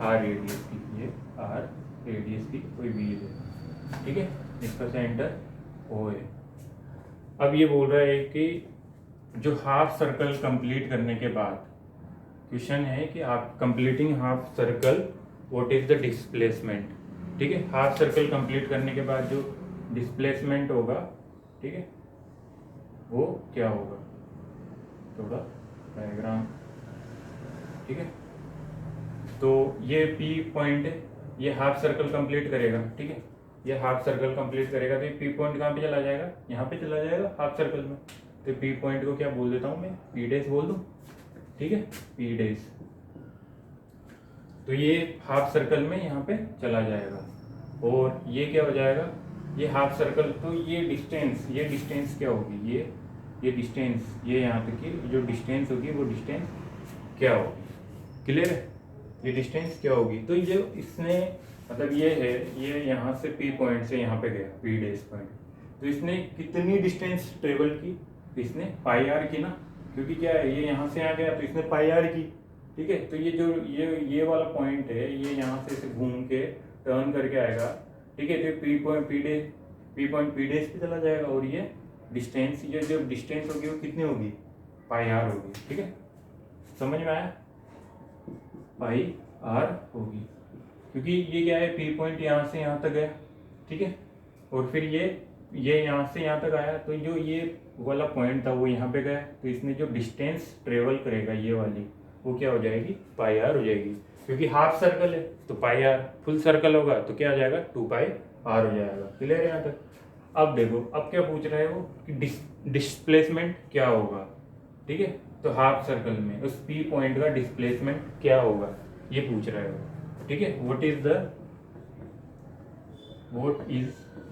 R रेडियस की, ये R रेडियस की कोई व्हील है, ठीक है, जिसका सेंटर O है। अब ये बोल रहा है कि जो हाफ सर्कल कंप्लीट करने के बाद, क्वेश्चन है कि आप completing half circle what is the displacement, ठीक है। हाफ सर्कल कंप्लीट करने के बाद जो डिस्प्लेसमेंट होगा, ठीक है, वो क्या होगा, थोड़ा डायग्राम, ठीक है। तो ये P पॉइंट है, ये हाफ सर्कल कंप्लीट करेगा, ठीक है, ये हाफ सर्कल कंप्लीट करेगा, तो ये P पॉइंट कहाँ पे चला जाएगा, यहाँ पे चला जाएगा हाफ सर्कल में। तो P पॉइंट को क्या बोल देता हूँ मैं, P डैश बोल दूँ, ठीक है, P डैश। तो ये हाफ सर्कल में यहाँ पे चला जाएगा, और ये क्या हो जाएगा, ये हाफ सर्कल, तो ये डिस्टेंस क्या होगी, ये डिस्टेंस, ये यहाँ तक की जो डिस्टेंस होगी वो डिस्टेंस क्या होगी। क्लियर है? ये डिस्टेंस क्या होगी, तो ये इसने मतलब ये है, ये यहाँ से P पॉइंट से यहाँ पे गया P डैश पॉइंट, तो इसने कितनी डिस्टेंस ट्रेवल की, तो इसने पाई आर की ना, क्योंकि क्या है ये यहाँ से आ गया तो इसने पाई आर की, ठीक है। तो ये जो ये वाला पॉइंट है, ये यहाँ से इसे घूम के टर्न करके आएगा, ठीक है। तो P पॉइंट P डैश पे चला जाएगा, और ये डिस्टेंस, ये जो डिस्टेंस होगी वो कितनी होगी, पाई आर होगी, ठीक है। समझ में आया? पाई आर होगी, क्योंकि ये क्या है P पॉइंट यहाँ से यहाँ तक गया, ठीक है, और फिर ये यहाँ से यहाँ तक आया, तो जो ये वाला पॉइंट था वो यहाँ पे गया, तो इसने जो डिस्टेंस ट्रेवल करेगा ये वाली, वो क्या हो जाएगी, पाई आर हो जाएगी। क्योंकि हाफ सर्कल है तो पाई आर, फुल सर्कल होगा तो क्या आ जाएगा 2πr हो जाएगा। क्लियर है यहाँ तक? अब देखो अब क्या पूछ रहा है वो कि डिस्प्लेसमेंट क्या होगा, ठीक है। तो हाफ सर्कल में उस P पॉइंट का डिस्प्लेसमेंट क्या होगा ये पूछ रहा है वो, ठीक है। What is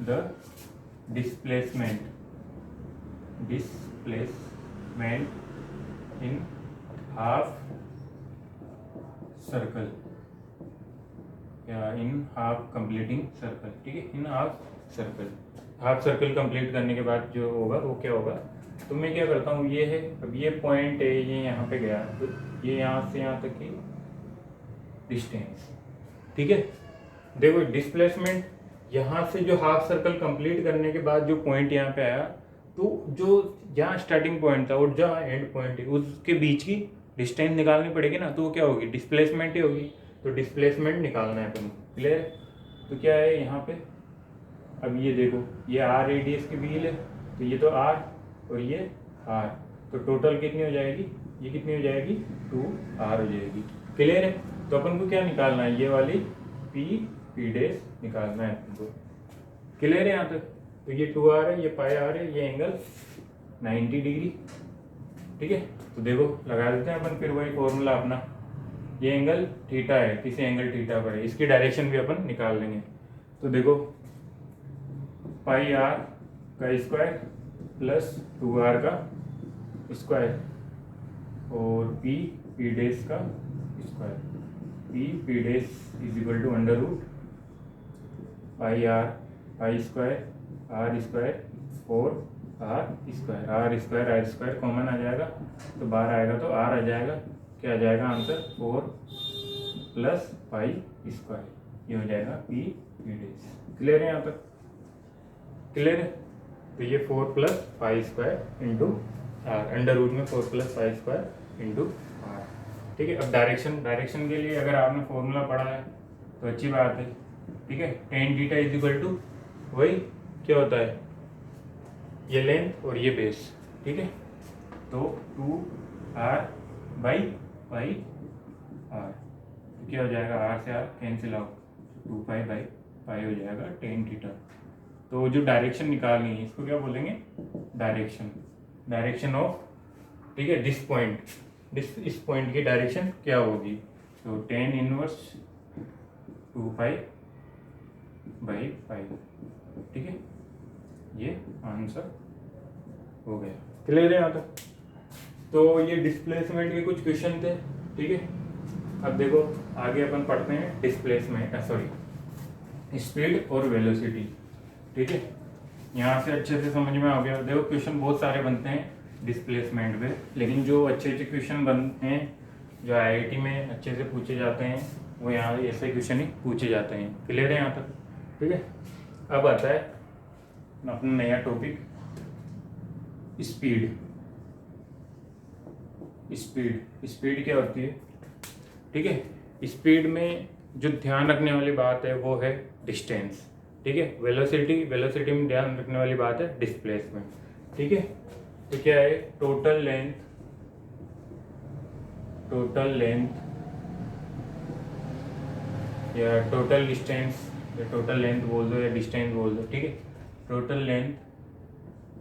the displacement in half circle, या इन हाफ कंप्लीटिंग सर्कल, ठीक है, in half circle. Half circle complete करने के बाद जो होगा वो क्या होगा, तो मैं क्या करता हूँ, ये है, अब ये पॉइंट है, ये यहाँ पे गया, तो ये यहाँ से यहाँ तक की डिस्टेंस, ठीक है। देखो डिस्प्लेसमेंट यहाँ से जो हाफ सर्कल कंप्लीट करने के बाद जो पॉइंट यहाँ पे आया, तो जो जहाँ स्टार्टिंग पॉइंट था और जहाँ एंड पॉइंट है उसके बीच की डिस्टेंस निकालनी पड़ेगी ना, तो वो क्या होगी, डिस्प्लेसमेंट ही होगी। तो डिस्प्लेसमेंट निकालना है अपन को। क्लियर है? तो क्या है यहाँ पे, अब ये देखो ये आर रेडियस की व्हील है, तो ये तो आर और ये आर, तो टोटल कितनी हो जाएगी, ये कितनी हो जाएगी 2r हो जाएगी। क्लियर है? तो अपन को क्या निकालना है, ये वाली P डैश निकालना है अपन को। क्लियर है यहाँ तक? तो ये 2r है, ये पाई आर है, ये एंगल 90 डिग्री, ठीक है। तो देखो लगा देते हैं अपन फिर वही फॉर्मूला अपना, ये एंगल थीटा है, किसी एंगल थीटा पर है, इसकी डायरेक्शन भी अपन निकाल लेंगे। तो देखो पाई आर का स्क्वायर प्लस 2r का स्क्वायर और P डैश का square, P dash is equal to under root pi r pi square r square 4 r square common आ जाएगा तो बाहर आएगा तो आर आ जाएगा, क्या आ जाएगा आंसर 4 प्लस पाई स्क्वायर, ये हो जाएगा पी डेज। क्लियर है यहाँ तक? क्लियर है? तो ये 4 plus pi square into R, under root में 4 plus pi square into R. ठीक है, अब डायरेक्शन के लिए अगर आपने फॉर्मूला पढ़ा है तो अच्छी बात है। ठीक है, tan theta is equal to वही क्या होता है, ये लेंथ और ये बेस। ठीक है, तो 2 आर बाई पाई आर, तो क्या हो जाएगा, आर से R cancel out, 2 pi by pi हो जाएगा टेन थीटा। तो जो डायरेक्शन निकालनी है इसको क्या बोलेंगे, डायरेक्शन ऑफ, ठीक है, दिस पॉइंट, इस पॉइंट की डायरेक्शन क्या होगी, तो टेन इनवर्स 2 पाई बाई पाई। ठीक है, ये आंसर हो गया। क्लियर है यहाँ तक? तो ये डिस्प्लेसमेंट के कुछ क्वेश्चन थे। ठीक है, अब देखो आगे अपन पढ़ते हैं डिस्प्लेसमेंट, सॉरी स्पीड और वेलोसिटी। ठीक है, यहाँ से अच्छे से समझ में आ गया। देखो क्वेश्चन बहुत सारे बनते हैं डिस्प्लेसमेंट पे, लेकिन जो अच्छे अच्छे क्वेश्चन बनते हैं जो आईआईटी में अच्छे से पूछे जाते हैं वो यहाँ ऐसे क्वेश्चन ही पूछे जाते हैं। क्लियर है यहाँ तक? ठीक है, अब आता है अपना नया टॉपिक स्पीड। स्पीड क्या होती है? ठीक है, स्पीड में जो ध्यान रखने वाली बात है वो है डिस्टेंस। ठीक है, वेलोसिटी में ध्यान रखने वाली बात है डिस्प्लेसमेंट। ठीक है, तो क्या है, टोटल लेंथ या टोटल डिस्टेंस या टोटल लेंथ बोल दो या डिस्टेंस बोल दो। ठीक है, total length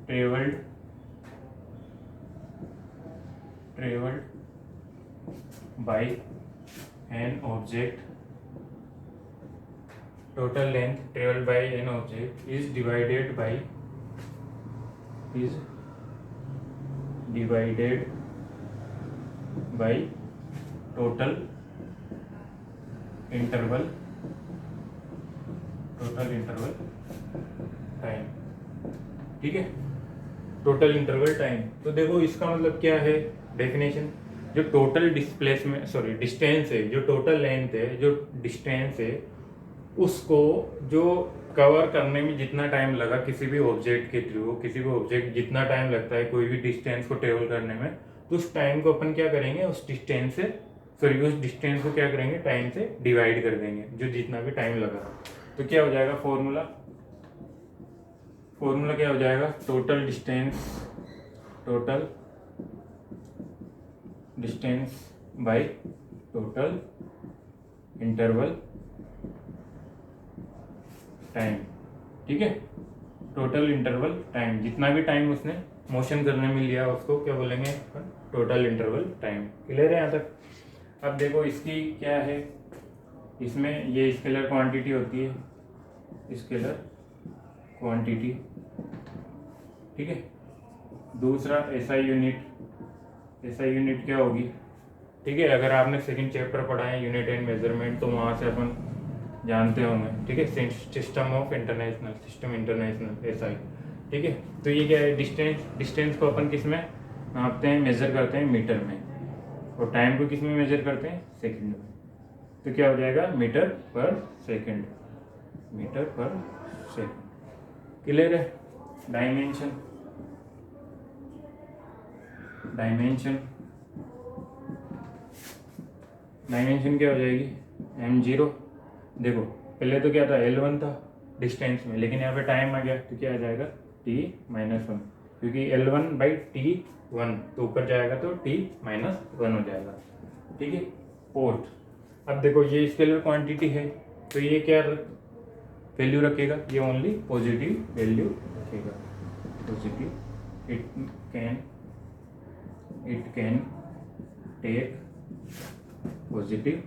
travelled by an object, total length traveled by an object is divided by total interval time. ठीक है, टोटल इंटरवल टाइम। तो देखो इसका मतलब क्या है, डेफिनेशन, जो टोटल डिस्टेंस है, जो टोटल लेंथ है, जो डिस्टेंस है, उसको जो कवर करने में जितना टाइम लगा किसी भी ऑब्जेक्ट के थ्रू, किसी भी ऑब्जेक्ट जितना टाइम लगता है कोई भी डिस्टेंस को ट्रेवल करने में, तो उस टाइम को अपन क्या करेंगे, उस डिस्टेंस को क्या करेंगे, टाइम से डिवाइड कर देंगे, जो जितना भी टाइम लगा। तो क्या हो जाएगा फॉर्मूला क्या हो जाएगा, total distance by total interval time. ठीक है, टोटल इंटरवल टाइम, जितना भी टाइम उसने मोशन करने में लिया उसको क्या बोलेंगे, टोटल इंटरवल टाइम। क्लियर है यहाँ तक? अब देखो इसकी क्या है, इसमें ये स्केलर क्वांटिटी होती है, स्केलर क्वांटिटी। ठीक है, दूसरा एसआई यूनिट क्या होगी? ठीक है, अगर आपने सेकंड चैप्टर पढ़ा है यूनिट एंड मेजरमेंट तो वहाँ से अपन जानते होंगे। ठीक है, सिस्टम इंटरनेशनल एसआई। ठीक है, तो ये क्या है, डिस्टेंस को अपन किस में नापते हैं, मेजर करते हैं मीटर में, और टाइम को किस में मेजर करते हैं, सेकंड में। तो क्या हो जाएगा, मीटर पर सेकंड। क्लियर है? डायमेंशन क्या हो जाएगी, m0। देखो पहले तो क्या था, L1 था डिस्टेंस में, लेकिन यहाँ पे टाइम आ गया तो क्या आ जाएगा, t-1, क्योंकि L1/t1, तो ऊपर जाएगा तो t-1 हो जाएगा। ठीक है, पोर्ट। अब देखो ये स्केलर क्वांटिटी है तो ये क्या वैल्यू रखेगा, ये ओनली पॉजिटिव वैल्यू रखेगा, positive. It can take positive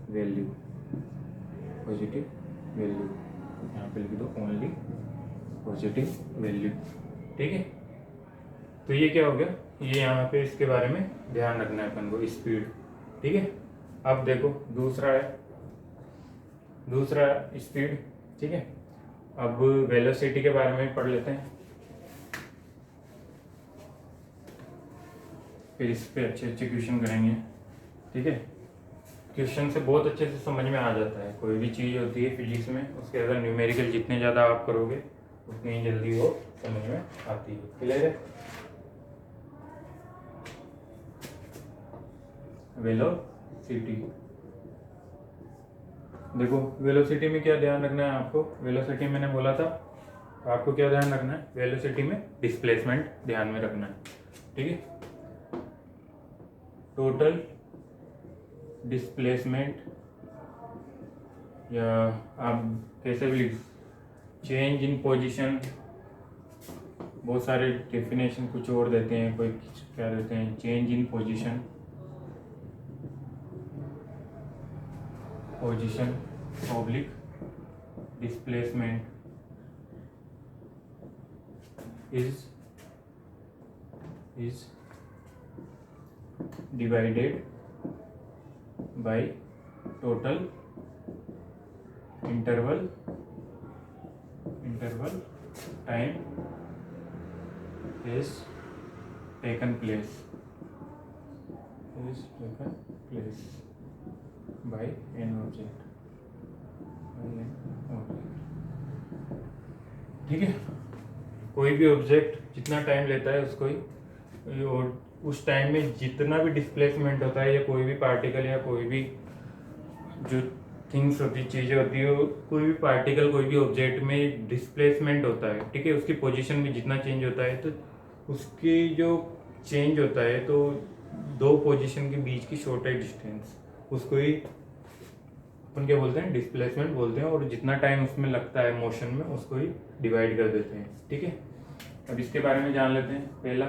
value, यहाँ पे लिख दो ओनली पॉजिटिव वैल्यू। ठीक है, तो ये क्या हो गया, ये यहाँ पे इसके बारे में ध्यान रखना है अपन को, स्पीड। ठीक है, अब देखो दूसरा स्पीड ठीक है, अब वेलोसिटी के बारे में पढ़ लेते हैं, फिर इस पे अच्छे अच्छे क्वेश्चन करेंगे। ठीक है, क्वेश्चन से बहुत अच्छे से समझ में आ जाता है। कोई भी चीज़ होती है फिजिक्स में, उसके अगर न्यूमेरिकल जितने ज़्यादा आप करोगे उतनी ही जल्दी वो समझ में आती है। क्लियर है? वेलोसिटी, देखो वेलोसिटी में क्या ध्यान रखना है आपको। वेलोसिटी मैंने बोला था, आपको क्या ध्यान रखना है, वेलोसिटी में डिस्प्लेसमेंट ध्यान में रखना है। ठीक है, टोटल डिस्प्लेसमेंट, या आप कैसे भी लिख, चेंज इन पोजीशन, बहुत सारे डेफिनेशन कुछ और देते हैं, कोई क्या देते हैं, change in position, position oblique displacement is divided by total interval time is taken place by an object, ठीक है, कोई भी ऑब्जेक्ट जितना टाइम लेता है उसको ही, और उस टाइम में जितना भी डिस्प्लेसमेंट होता है, या कोई भी पार्टिकल या कोई भी जो थिंग्स होती, चीज़ें होती है, कोई भी पार्टिकल कोई भी ऑब्जेक्ट में डिस्प्लेसमेंट होता है। ठीक है, उसकी पोजीशन में जितना चेंज होता है, तो उसकी जो चेंज होता है, तो दो पोजीशन के बीच की शॉर्टेज डिस्टेंस, उसको ही अपन क्या बोलते हैं, डिस्प्लेसमेंट बोलते हैं। और जितना टाइम उसमें लगता है मोशन में, उसको ही डिवाइड कर देते हैं। ठीक है, अब इसके बारे में जान लेते हैं। पहला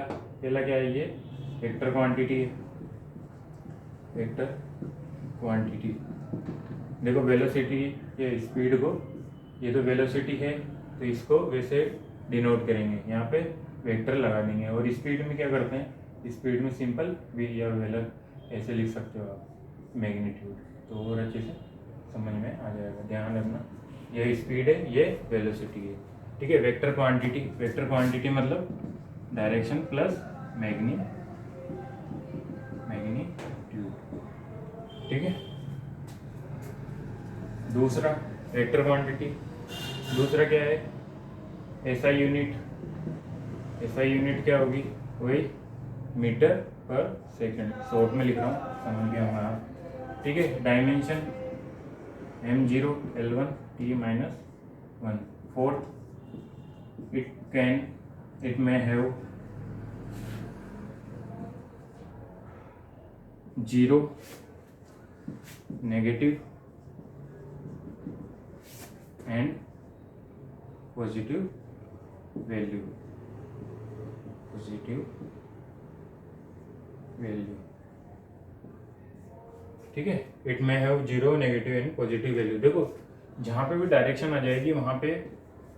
क्या है, ये वेक्टर क्वांटिटी है। वेक्टर क्वांटिटी, देखो वेलोसिटी या स्पीड को, ये तो वेलोसिटी है तो इसको वैसे डिनोट करेंगे, यहाँ पे वेक्टर लगा देंगे। और स्पीड में क्या करते हैं, स्पीड में सिंपल वी या वेलर ऐसे लिख सकते हो आप, मैग्नीट्यूड, तो और अच्छे से समझ में आ जाएगा। ध्यान रखना, ये स्पीड है, ये वेलोसिटी है। ठीक है, वेक्टर क्वांटिटी मतलब डायरेक्शन प्लस मैग्नीट्यूड। ठीक है, दूसरा वेक्टर क्वांटिटी, दूसरा क्या है, एसआई यूनिट क्या होगी, वही मीटर पर सेकंड, शॉर्ट में लिख रहा हूँ, समझ गया होगा आप। ठीक है, dimension m0 L1 T-1, fourth it may have 0, negative and positive value, ठीक है, it may have 0, negative and positive value. देखो जहाँ पे भी डायरेक्शन आ जाएगी वहाँ पे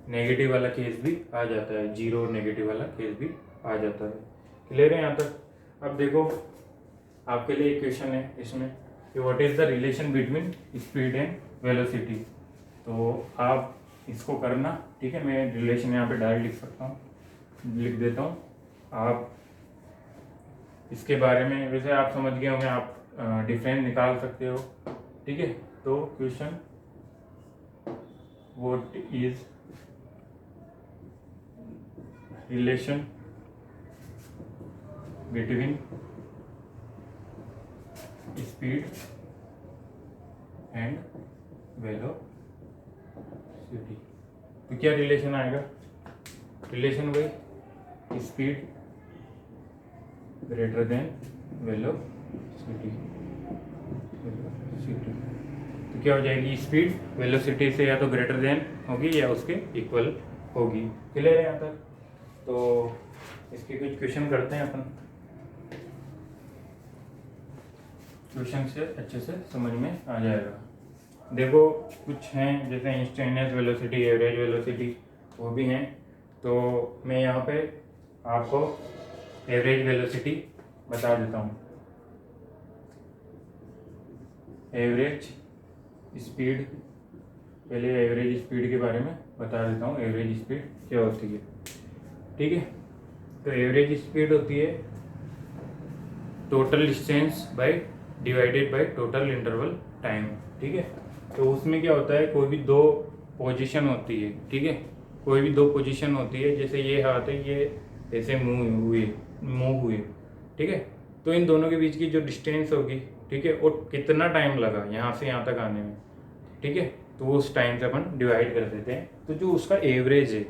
नेगेटिव वाला केस भी आ जाता है, 0 और नेगेटिव वाला केस भी आ जाता है। क्लियर है यहाँ तक? अब देखो आपके लिए एक क्वेश्चन है इसमें कि what is the relation between speed and velocity, तो आप इसको करना। ठीक है, मैं रिलेशन यहाँ पे डायरेक्ट लिख सकता हूँ, लिख देता हूँ। आप इसके बारे में वैसे आप समझ गए होंगे, आप डिफरेंस निकाल सकते हो। ठीक है, तो question, what is relation between speed and velocity, तो क्या रिलेशन आएगा, रिलेशन वही स्पीड ग्रेटर देन वेलोसिटी, तो क्या हो जाएगी, स्पीड वेलोसिटी से या तो ग्रेटर देन होगी या उसके इक्वल होगी। क्लियर है यहाँ तक? तो इसके कुछ क्वेश्चन करते हैं अपन, क्वेश्चन से अच्छे से समझ में आ जाएगा। देखो कुछ हैं जैसे इंस्टेंटेनियस वेलोसिटी, एवरेज वेलोसिटी, वो भी हैं। तो मैं यहाँ पे आपको एवरेज वेलोसिटी बता देता हूँ। एवरेज स्पीड पहले एवरेज स्पीड के बारे में बता देता हूँ, एवरेज स्पीड क्या होती है। ठीक है, तो एवरेज स्पीड होती है total distance by divided by total interval time. ठीक है, तो उसमें क्या होता है, कोई भी दो पोजीशन होती है। ठीक है, कोई भी दो पोजीशन होती है, जैसे ये हाथ है, ये ऐसे मूव हुए। ठीक है, तो इन दोनों के बीच की जो डिस्टेंस होगी, ठीक है, और कितना टाइम लगा यहाँ से यहाँ तक आने में, ठीक है, तो उस टाइम से अपन डिवाइड कर देते हैं। तो जो उसका एवरेज है,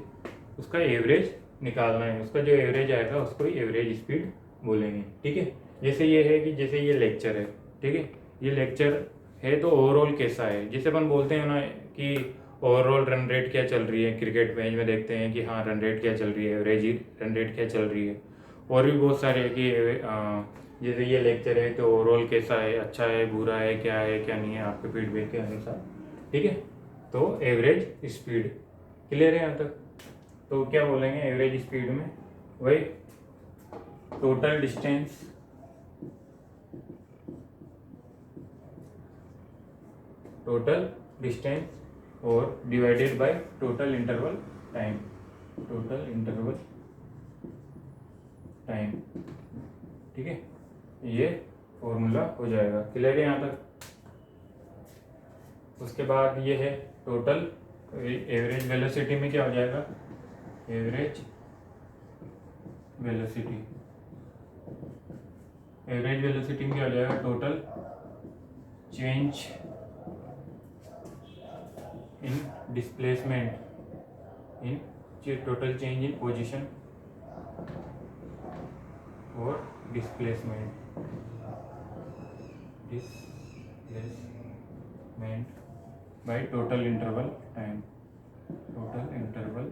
उसका एवरेज निकालना है, उसका जो एवरेज आएगा उसको एवरेज स्पीड बोलेंगे। ठीक है, जैसे ये है कि जैसे ये लेक्चर है, ठीक है, ये लेक्चर है तो ओवरऑल कैसा है, जैसे अपन बोलते हैं ना कि ओवरऑल रन रेट क्या चल रही है, क्रिकेट मैच में देखते हैं कि हाँ रन रेट क्या चल रही है, एवरेज रन रेट क्या चल रही है। और भी बहुत सारे है कि जैसे ये लेक्चर है तो ओवरऑल कैसा है, अच्छा है, बुरा है, क्या है, क्या नहीं है, आपके फीडबैक के अनुसार। ठीक है, तो एवरेज स्पीड क्लियर है यहाँ तक। तो क्या बोलेंगे एवरेज स्पीड में, वही टोटल डिस्टेंस और divided by total interval time, total interval time. ठीक है, ये फॉर्मूला हो जाएगा। क्लियर है यहाँ तक। उसके बाद ये है टोटल एवरेज वेलोसिटी में क्या हो जाएगा, एवरेज वेलोसिटी, एवरेज वेलोसिटी में क्या हो जाएगा, total change in displacement, in total change in position और displacement by total interval time, total interval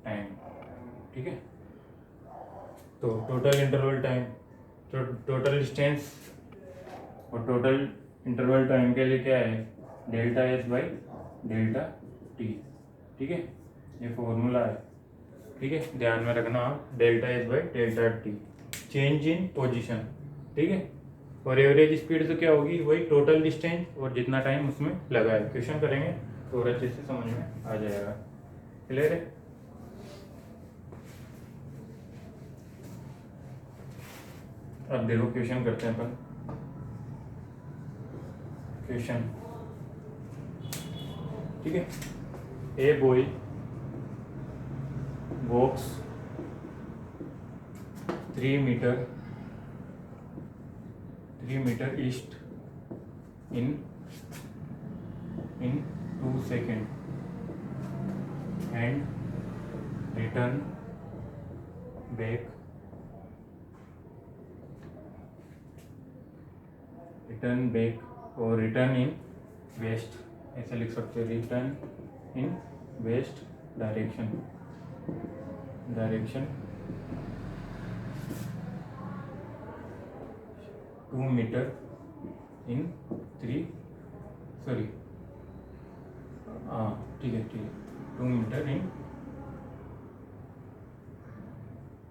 time. ठीक है, तो total interval time, total distance और टोटल इंटरवल टाइम के लिए क्या है, delta s by delta t. ठीक है, ये फॉर्मूला है। ठीक है, ध्यान में रखना आप, delta s by delta T, change in position. ठीक है, और एवरेज स्पीड तो क्या होगी, वही टोटल डिस्टेंस और जितना टाइम उसमें लगा है। क्वेश्चन करेंगे तो और अच्छे से समझ में आ जाएगा। क्लियर है। अब देखो क्वेश्चन करते हैं अपन। क्वेश्चन, ठीक है, a boy walks 3 metre east in 2 seconds and return back और return in west, ऐसे लिख सकते हैं, return in west direction 2 metre in 3 sorry हाँ ठीक है 2 मीटर इन,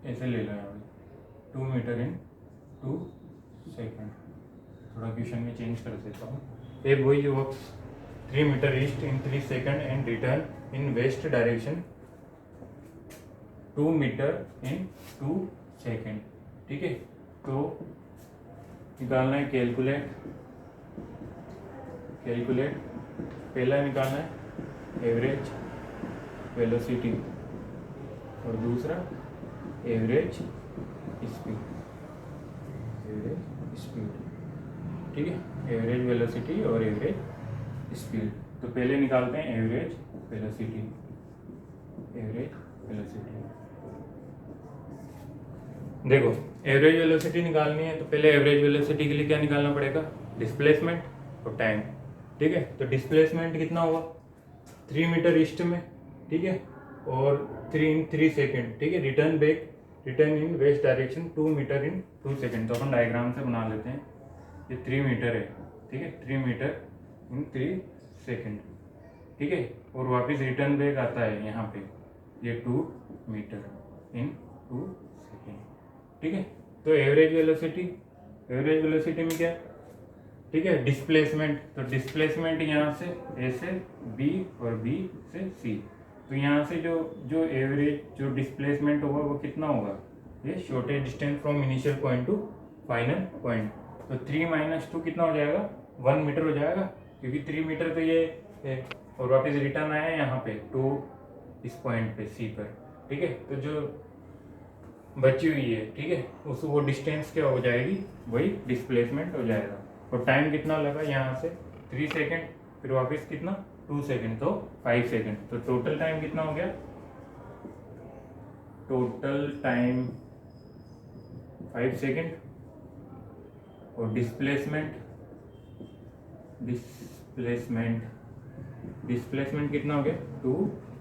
ऐसे ले लो यहाँ 2 मीटर इन 2 सेकेंड। थोड़ा क्वेश्चन में चेंज कर देता हूँ। A boy walks 3 metre east in 3 second and return in west direction 2 metre in 2 second. ठीक है, तो निकालना है कैलकुलेट, पहला निकालना है एवरेज वेलोसिटी और दूसरा एवरेज स्पीड, ठीक है, एवरेज वेलोसिटी और एवरेज स्पीड। तो पहले निकालते हैं एवरेज वेलोसिटी। देखो एवरेज वेलोसिटी निकालनी है तो पहले एवरेज वेलोसिटी के लिए क्या निकालना पड़ेगा, डिस्प्लेसमेंट और टाइम। ठीक है, तो डिस्प्लेसमेंट कितना होगा 3 मीटर ईस्ट में, ठीक है, और 3 सेकेंड। ठीक है, return in west direction 2 metre in 2 second. तो अपन डायग्राम से बना लेते हैं। ये 3 मीटर है, ठीक है, 3 मीटर इन 3 सेकेंड। ठीक है, और वापस रिटर्न बैक आता है यहाँ पे, ये 2 मीटर इन 2 सेकेंड। ठीक है, तो एवरेज वेलोसिटी एवरेज वेलोसिटी में क्या, ठीक है, डिस्प्लेसमेंट। तो डिस्प्लेसमेंट यहाँ से ए से बी और बी से सी, तो यहाँ से जो जो एवरेज जो डिस्प्लेसमेंट होगा वो कितना होगा, ये shortage distance from initial point two final point. तो 3 - 2 कितना हो जाएगा, 1 मीटर हो जाएगा, क्योंकि 3 मीटर तो ये है, और वापस रिटर्न आया यहाँ पे 2 इस पॉइंट पे सी पर, ठीक है। तो जो बची हुई है, ठीक है, उस वो डिस्टेंस क्या हो जाएगी, वही डिस्प्लेसमेंट हो जाएगा। और टाइम कितना लगा यहाँ से 3 सेकेंड, फिर वापस कितना 2 सेकेंड, तो 5 सेकेंड। तो टोटल टाइम कितना हो गया, टोटल टाइम 5 सेकेंड। और डिस्प्लेसमेंट डिस्प्लेसमेंट कितना हो गया, 2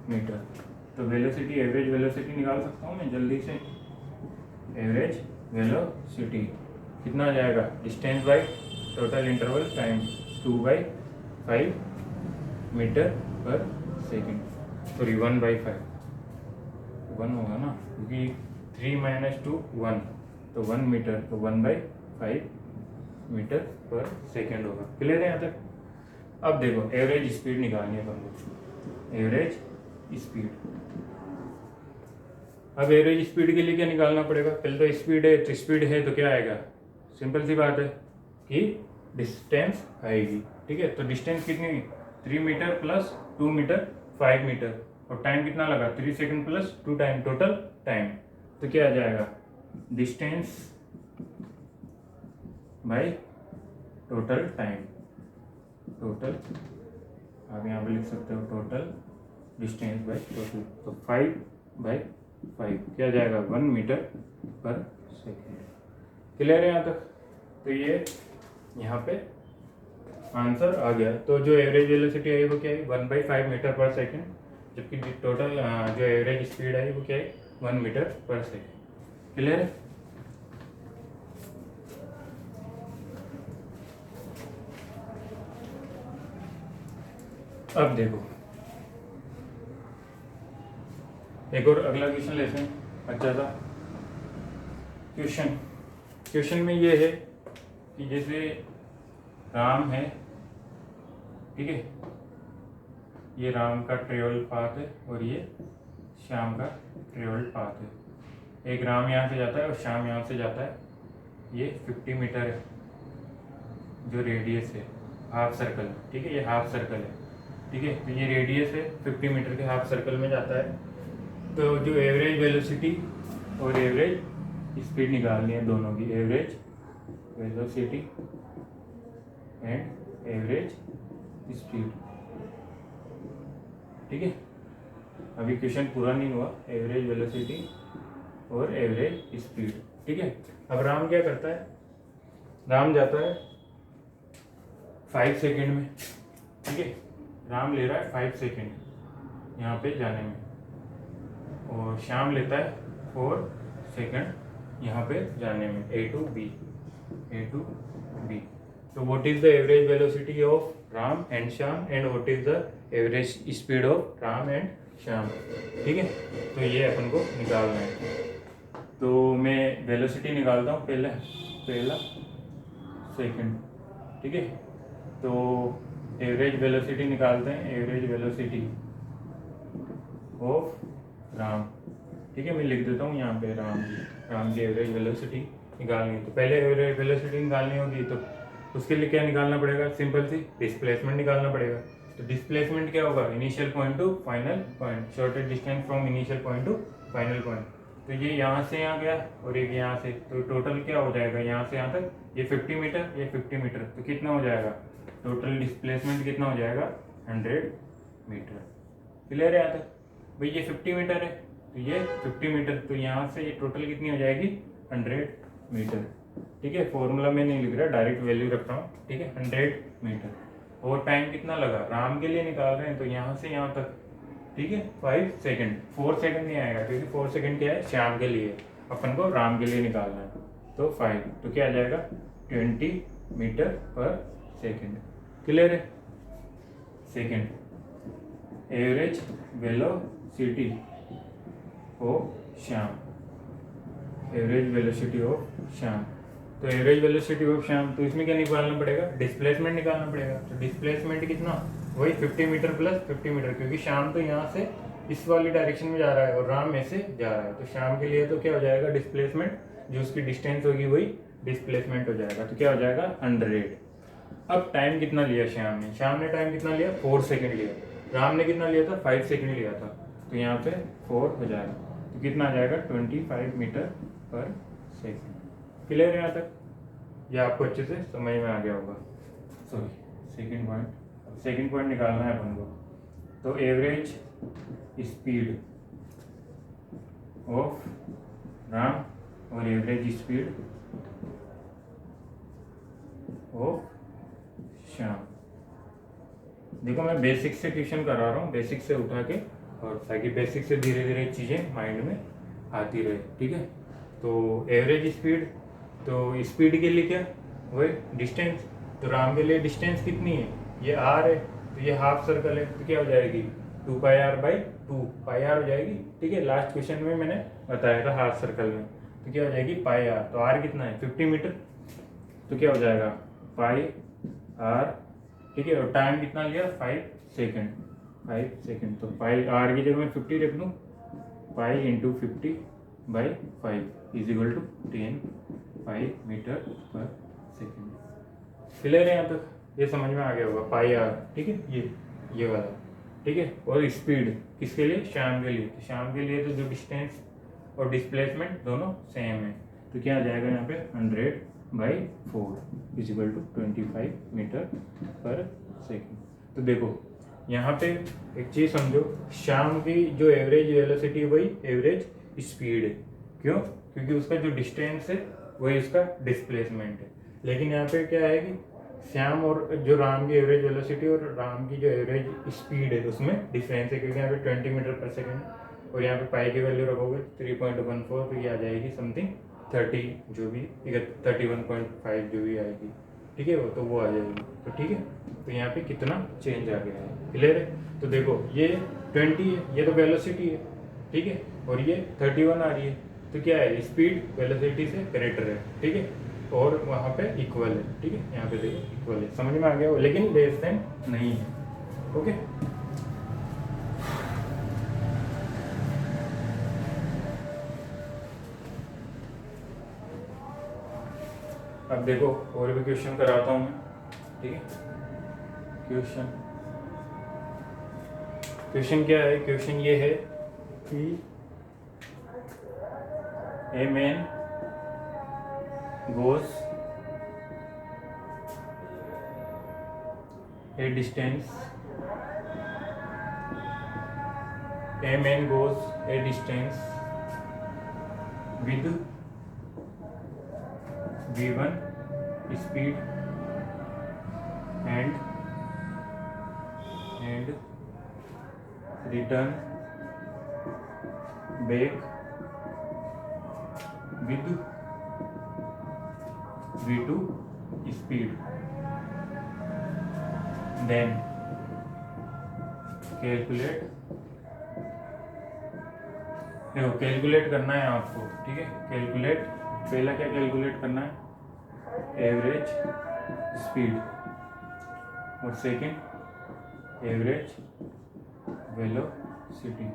मीटर। तो वेलोसिटी, एवरेज वेलोसिटी निकाल सकता हूँ मैं जल्दी से। एवरेज वेलोसिटी कितना आ जाएगा, distance by total interval time 2/5 metre पर सेकेंड, सॉरी 1/5, 1 होगा ना, क्योंकि 3 - 2 1, तो 1 मीटर, तो 1/5 मीटर पर सेकेंड होगा। क्लियर है यहाँ तक। अब देखो एवरेज स्पीड निकालनी है अपन को, एवरेज स्पीड। अब एवरेज स्पीड के लिए क्या निकालना पड़ेगा, पहले तो स्पीड है, तो स्पीड है तो क्या आएगा, सिंपल सी बात है कि डिस्टेंस आएगी, ठीक है। तो डिस्टेंस कितनी हुई, 3 मीटर प्लस 2 मीटर 5 मीटर, और टाइम कितना लगा 3 second plus 2 time, total time. तो क्या आ जाएगा, distance by total time, total आप यहाँ पे लिख सकते हो टोटल डिस्टेंस बाई टोटल। तो 5/5 क्या जाएगा, 1 मीटर पर सेकेंड। क्लियर है यहाँ तक। तो ये यहाँ पे आंसर आ गया। तो जो एवरेज वेलोसिटी आई वो क्या है, 1/5 मीटर पर सेकेंड, जबकि टोटल जो एवरेज स्पीड आई वो क्या है, 1 मीटर पर सेकेंड। क्लियर है। अब देखो एक और अगला क्वेश्चन लेते हैं, अच्छा सा क्वेश्चन में ये है कि जैसे राम है, ठीक है, ये राम का ट्रेवल पाथ है और ये श्याम का ट्रेवल पाथ है। एक राम यहाँ से जाता है और श्याम यहाँ से जाता है। ये 50 मीटर है जो रेडियस है, हाफ सर्कल, ठीक है, ये हाफ सर्कल है, ठीक है। तो ये रेडियस है 50 मीटर के हाफ सर्कल में जाता है। तो जो एवरेज वेलोसिटी और एवरेज स्पीड निकालनी है दोनों की, average velocity and average speed, ठीक है। अभी क्वेश्चन पूरा नहीं हुआ, एवरेज वेलोसिटी और एवरेज स्पीड, ठीक है। अब राम क्या करता है, राम जाता है 5 सेकेंड में, ठीक है, राम ले रहा है 5 सेकेंड यहाँ पे जाने में, और श्याम लेता है 4 सेकेंड यहाँ पे जाने में, A to B। तो what is the average velocity of Ram and Shyam and what is the average speed of Ram and Shyam, ठीक है। तो ये अपन को निकालना है। तो मैं वेलोसिटी निकालता हूँ पहला सेकंड, ठीक है। तो एवरेज वेलोसिटी निकालते हैं, एवरेज वेलोसिटी ऑफ राम, ठीक है। मैं लिख देता हूँ यहाँ पे राम की एवरेज वेलोसिटी निकालनी है। तो पहले एवरेज वेलोसिटी निकालनी होगी, तो उसके लिए क्या निकालना पड़ेगा, सिंपल सी डिस्प्लेसमेंट निकालना पड़ेगा। तो डिस्प्लेसमेंट क्या होगा, initial point two final point, shortage distance from initial point two final point. तो ये यहाँ से यहाँ गया और एक यहाँ से, तो टोटल क्या हो जाएगा, यहाँ से यहाँ तक ये 50 मीटर, ये 50 मीटर, तो कितना हो जाएगा, टोटल डिस्प्लेसमेंट कितना हो जाएगा, 100 मीटर। क्लियर है यहाँ तक। भाई ये 50 मीटर है तो ये 50 मीटर, तो यहाँ से ये टोटल कितनी हो जाएगी, 100 मीटर, ठीक है। फॉर्मूला में नहीं लिख रहा, डायरेक्ट वैल्यू रख रहा हूँ, ठीक है, 100 मीटर। और टाइम कितना लगा, राम के लिए निकाल रहे हैं तो यहाँ से यहाँ तक, ठीक है, 5 सेकेंड, 4 सेकेंड नहीं आएगा क्योंकि 4 सेकेंड क्या है, श्याम के लिए, अपन को राम के लिए निकालना है। तो 5, तो क्या आ जाएगा, 20 मीटर पर सेकेंड। क्लियर है। Second, average velocity of Shyam, average velocity of Shyam, तो एवरेज वेलोसिटी ऑफ श्याम, तो इसमें क्या निकालना पड़ेगा, डिस्प्लेसमेंट निकालना पड़ेगा। तो डिस्प्लेसमेंट कितना, वही 50 मीटर प्लस 50 मीटर, क्योंकि श्याम तो यहाँ से इस वाली डायरेक्शन में जा रहा है और राम ऐसे जा रहा है। तो श्याम के लिए तो क्या हो जाएगा, डिस्प्लेसमेंट, जो उसकी डिस्टेंस होगी वही डिस्प्लेसमेंट हो जाएगा। तो क्या हो जाएगा 100। अब टाइम कितना लिया श्याम ने, श्याम ने टाइम कितना लिया 4 सेकेंड लिया, राम ने कितना लिया था 5 सेकेंड लिया था। तो यहाँ पे 4 हो जाएगा, तो कितना आ जाएगा 25 मीटर पर सेकेंड। क्लियर है यहाँ तक, ये आपको अच्छे से समझ में आ गया होगा। सॉरी, सेकेंड पॉइंट निकालना है अपन को। तो एवरेज स्पीड ऑफ राम और एवरेज स्पीड ऑफ श्याम। देखो मैं बेसिक से क्वेश्चन करा रहा हूँ, बेसिक से उठा के, और ताकि बेसिक से धीरे धीरे चीज़ें माइंड में आती रहे। ठीक है, तो एवरेज स्पीड, तो स्पीड के लिए क्या, वही डिस्टेंस। तो राम के लिए डिस्टेंस कितनी है, ये आर है, तो ये हाफ सर्कल है, तो क्या हो जाएगी 2πr/2, पाई आर हो जाएगी। ठीक है, लास्ट क्वेश्चन में मैंने बताया था हाफ सर्कल में, तो क्या हो जाएगी पाई आर। तो आर कितना है 50 मीटर, तो क्या हो जाएगा पाई आर। ठीक है, और टाइम कितना लिया 5 सेकेंड, 5 सेकेंड। तो पाई आर की जगह मैं 50 रख दूँ, पाई into 50/5 is equal to 10 meter पर सेकेंड। क्लियर है यहाँ तक, ये समझ में आ गया होगा पाई आर। ठीक है, ये वाला। ठीक है, और स्पीड किसके लिए, श्याम के लिए। तो श्याम के लिए तो जो डिस्टेंस और डिस्प्लेसमेंट दोनों सेम है, तो क्या आ जाएगा यहाँ पे 100/4 इज इक्वल टू 25 मीटर पर सेकेंड। तो देखो यहाँ पे एक चीज़ समझो, श्याम की जो एवरेज वेलोसिटी है वही एवरेज स्पीड है। क्यों, क्योंकि उसका जो डिस्टेंस है वही उसका डिस्प्लेसमेंट है। लेकिन यहाँ पे क्या है कि श्याम और जो राम की एवरेज वेलोसिटी और राम की जो एवरेज स्पीड है उसमें डिफरेंस है, क्योंकि यहाँ पे 20 मीटर पर सेकेंड और यहाँ पे पाई की वैल्यू रखोगे 3.14, तो ये आ जाएगी समथिंग 30, जो भी 31.5 जो भी आएगी। ठीक है, वो आ जाएगी। तो ठीक है, तो यहाँ पे कितना चेंज आ गया है, क्लियर है। तो देखो ये 20 है, ये तो वेलोसिटी है। ठीक है, और ये 31 आ रही है, तो क्या है स्पीड वेलोसिटी से ग्रेटर है। ठीक है, और वहाँ पे इक्वल है। ठीक है, यहाँ पे देखो इक्वल है, समझ में आ गया हो, लेकिन लेस देन नहीं है। ओके, अब देखो और भी क्वेश्चन कराता हूँ मैं। ठीक है, क्वेश्चन क्या है, क्वेश्चन ये है कि a man goes a distance, a man goes a distance with v1 speed and return back with v2 speed, then calculate, देखो कैलकुलेट करना है आपको। ठीक है, कैलकुलेट, पहला क्या कैलकुलेट करना है एवरेज स्पीड, और सेकंड एवरेज वेलोसिटी।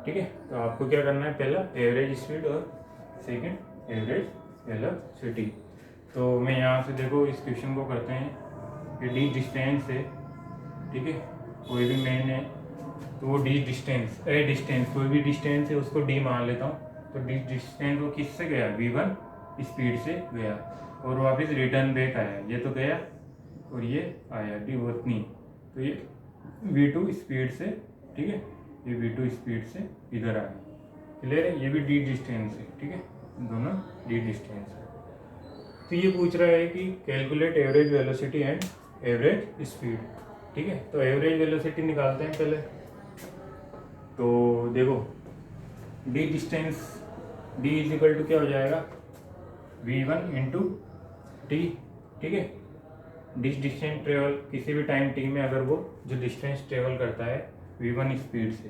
ठीक है, तो आपको क्या करना है, पहला एवरेज स्पीड और सेकंड एवरेज वेलोसिटी। तो मैं यहाँ से देखो इस क्वेश्चन को करते हैं कि डी डिस्टेंस है। ठीक है, कोई भी मैन है तो वो डी डिस्टेंस, ए डिस्टेंस, कोई भी डिस्टेंस है उसको डी मान लेता हूँ। तो डी डिस्टेंस वो किससे गया, v1 स्पीड से गया और वापस रिटर्न बैक आया, ये तो गया और ये आया डी उतनी, तो ये v2 स्पीड से। ठीक है, ये v2 स्पीड से इधर आया, क्लियर है, ये भी डी डिस्टेंस है। ठीक है, दोनों डी डिस्टेंस है। तो ये पूछ रहा है कि calculate average velocity and average speed. ठीक है, तो एवरेज वेलोसिटी निकालते हैं पहले। तो देखो d distance, d is equal to क्या हो जाएगा v1 इंटू टी। ठीक है, डिस्टेंस ट्रेवल किसी भी टाइम टी में अगर वो जो डिस्टेंस ट्रेवल करता है v1 स्पीड से,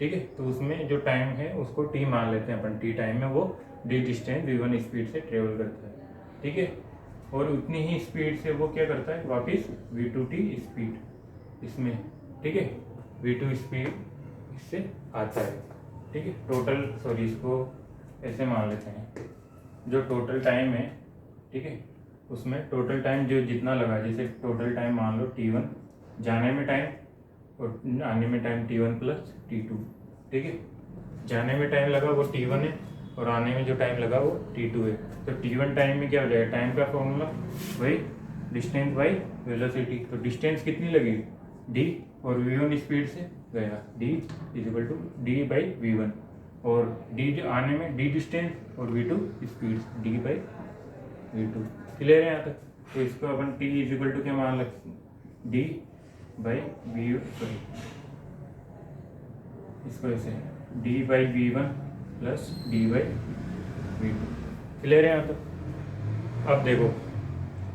ठीक है, तो उसमें जो टाइम है उसको टी मान लेते हैं अपन, टी टाइम में वो डी डिस्टेंस v1 स्पीड से ट्रेवल करता है, ठीक है। और उतनी ही स्पीड से वो क्या करता है, वापस v2t स्पीड इसमें, ठीक है, v2 स्पीड इससे आता है, ठीक है। टोटल सॉरी इसको ऐसे मान लेते हैं, जो टोटल टाइम है, ठीक है, उसमें टोटल टाइम जो जितना लगा, जैसे टोटल टाइम मान लो t1 जाने में टाइम और आने में टाइम t1 प्लस t2, ठीक है। जाने में टाइम लगा वो t1 है और आने में जो टाइम लगा वो t2 है। तो t1 टाइम में क्या हो जाएगा, टाइम का फॉर्मूला वही डिस्टेंस बाई वेलोसिटी। तो डिस्टेंस कितनी लगी, d, और v1 स्पीड से गया, d is equal to d by v1, और d जो आने में d डिस्टेंस और v2 speed, d by v2। Clear है यहाँ तक। तो इसको अपन t इजिकल टू क्या मान सकते, d बाई v, सॉरी इसको ऐसे d by v1 plus d by v2। Clear है यहाँ तक। अब देखो,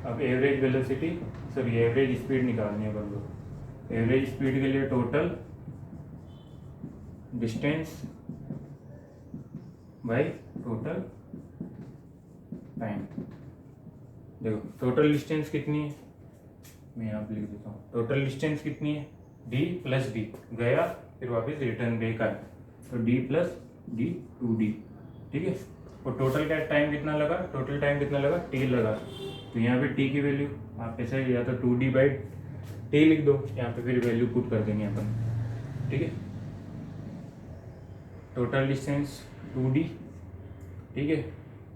अब average velocity sorry average speed निकालनी है अपन को। एवरेज स्पीड के लिए total distance by total time. देखो टोटल डिस्टेंस कितनी है, मैं यहाँ पे लिख देता हूँ। टोटल डिस्टेंस कितनी है, d प्लस डी, गया फिर वापस रिटर्न बैक आया, तो d प्लस डी 2d, ठीक है। और टोटल का टाइम कितना लगा, टोटल टाइम कितना लगा, t लगा। तो यहाँ पे t की वैल्यू आप ऐसे या तो 2d बाई t लिख दो, यहाँ पे फिर वैल्यू पुट कर देंगे अपन, ठीक है। टोटल डिस्टेंस 2d, ठीक है,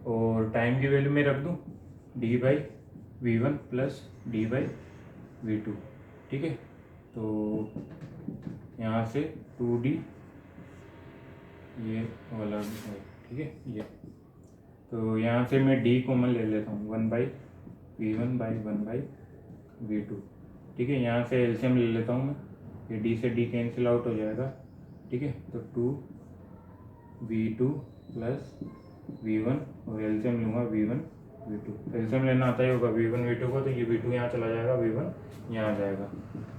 और टाइम की वैल्यू मैं रख दूँ d by v1 plus d by v2, ठीक है। तो यहाँ से 2d ये वाला है, ठीक है ये। तो यहाँ से मैं d कॉमन ले लेता हूँ, 1 by v1 by 1 by v2, ठीक है। यहाँ से एलसीएम ले लेता हूँ मैं, ये d से d कैंसिल आउट हो जाएगा, ठीक है। तो 2v2 प्लस v1 और एलसीएम लूँगा v1 v2, एलसीएम लेना आता ही होगा v1 v2 को, तो ये v2 यहाँ चला जाएगा, v1 यहाँ आ जाएगा।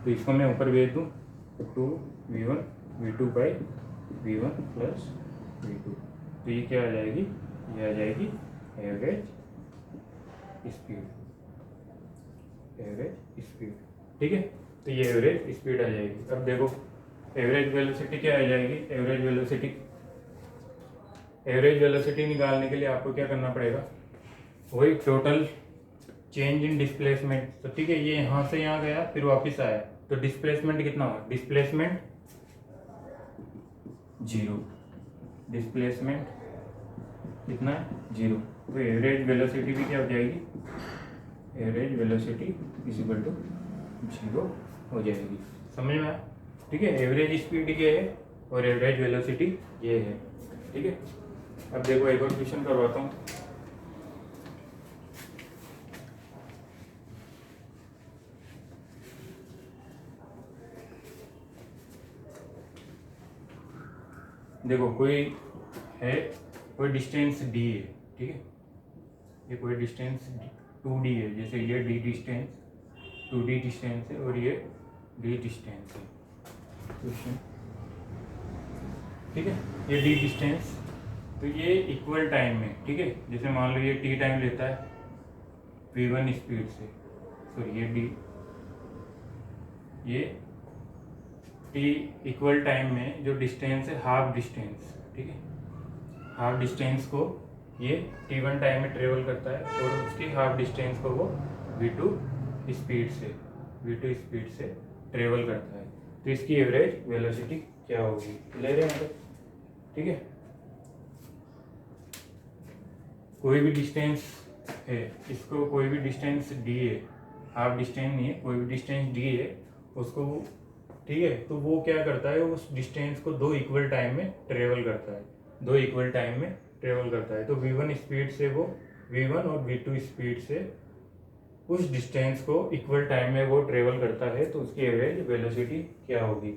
तो इसको मैं ऊपर भेज दूँ, तो 2v1 v2 by v1 plus v2, तो ये क्या आ जाएगी, ये आ जाएगी एवरेज स्पीड, एवरेज स्पीड, ठीक है। तो ये एवरेज स्पीड आ जाएगी। अब देखो एवरेज वेलोसिटी क्या आ जाएगी, एवरेज वेलोसिटी, एवरेज वेलोसिटी निकालने के लिए आपको क्या करना पड़ेगा, वही टोटल चेंज इन डिस्प्लेसमेंट। तो ठीक है, ये यहाँ से यहाँ गया फिर वापस आया, तो डिस्प्लेसमेंट कितना हुआ, डिस्प्लेसमेंट 0, डिस्प्लेसमेंट कितना है 0। तो एवरेज वेलोसिटी भी क्या हो जाएगी, average velocity is equal to 0 हो जाएगी। समझ में आया, ठीक है। एवरेज स्पीड ये है और एवरेज वेलोसिटी ये है, ठीक है। अब देखो एक और क्वेश्चन करवाता हूँ। देखो कोई है, कोई डिस्टेंस d है, ठीक है, ये कोई डिस्टेंस 2d है, जैसे ये d डिस्टेंस 2d डिस्टेंस है और ये d डिस्टेंस है, क्वेश्चन, ठीक है। ये d डिस्टेंस, तो ये इक्वल टाइम में, ठीक है, जैसे मान लो ये t टाइम लेता है v1 स्पीड से, सॉरी ये d, ये t इक्वल टाइम में जो डिस्टेंस है हाफ डिस्टेंस, ठीक है, हाफ डिस्टेंस को ये t1 टाइम में ट्रेवल करता है और उसकी हाफ डिस्टेंस को वो v2 स्पीड से ट्रेवल करता है। तो इसकी एवरेज वेलोसिटी क्या होगी, ले रहे हैं, ठीक है। कोई भी डिस्टेंस है, इसको कोई भी डिस्टेंस d है, हाफ डिस्टेंस नहीं है, कोई भी डिस्टेंस d है उसको, ठीक है, तो वो क्या करता है, उस डिस्टेंस को 2 इक्वल टाइम में ट्रेवल करता है, 2 इक्वल टाइम में ट्रेवल करता है। तो v1 स्पीड से वो v1 और v2 स्पीड से उस डिस्टेंस को इक्वल टाइम में वो ट्रेवल करता है, तो उसकी एवरेज वेलोसिटी क्या होगी,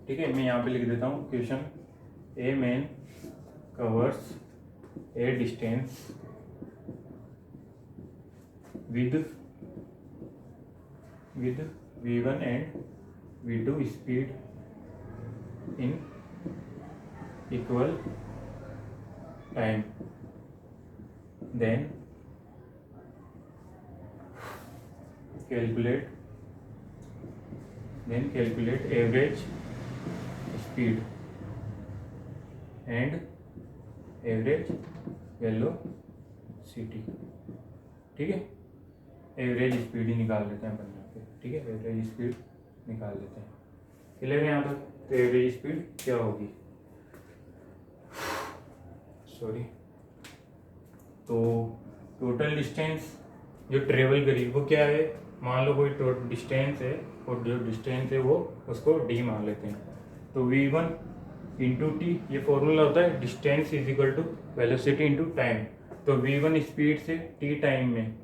ठीक है। मैं यहाँ पे लिख देता हूँ question, a man covers a distance with v1 and v2 speed in equal time, then calculate average speed and average velocity. ठीक है, एवरेज स्पीड ही निकाल लेते हैं अपन यहाँ पे। ठीक है, एवरेज स्पीड निकाल लेते हैं। क्लियर है यहाँ तक? तो एवरेज स्पीड क्या होगी, सॉरी, तो टोटल डिस्टेंस जो ट्रेवल करी वो क्या है, मान लो कोई डिस्टेंस है और जो डिस्टेंस है वो उसको डी मान लेते हैं। तो v1 इंटू टी, ये फॉर्मूला होता है distance is equal to velocity into time. तो v1 स्पीड से t टाइम में,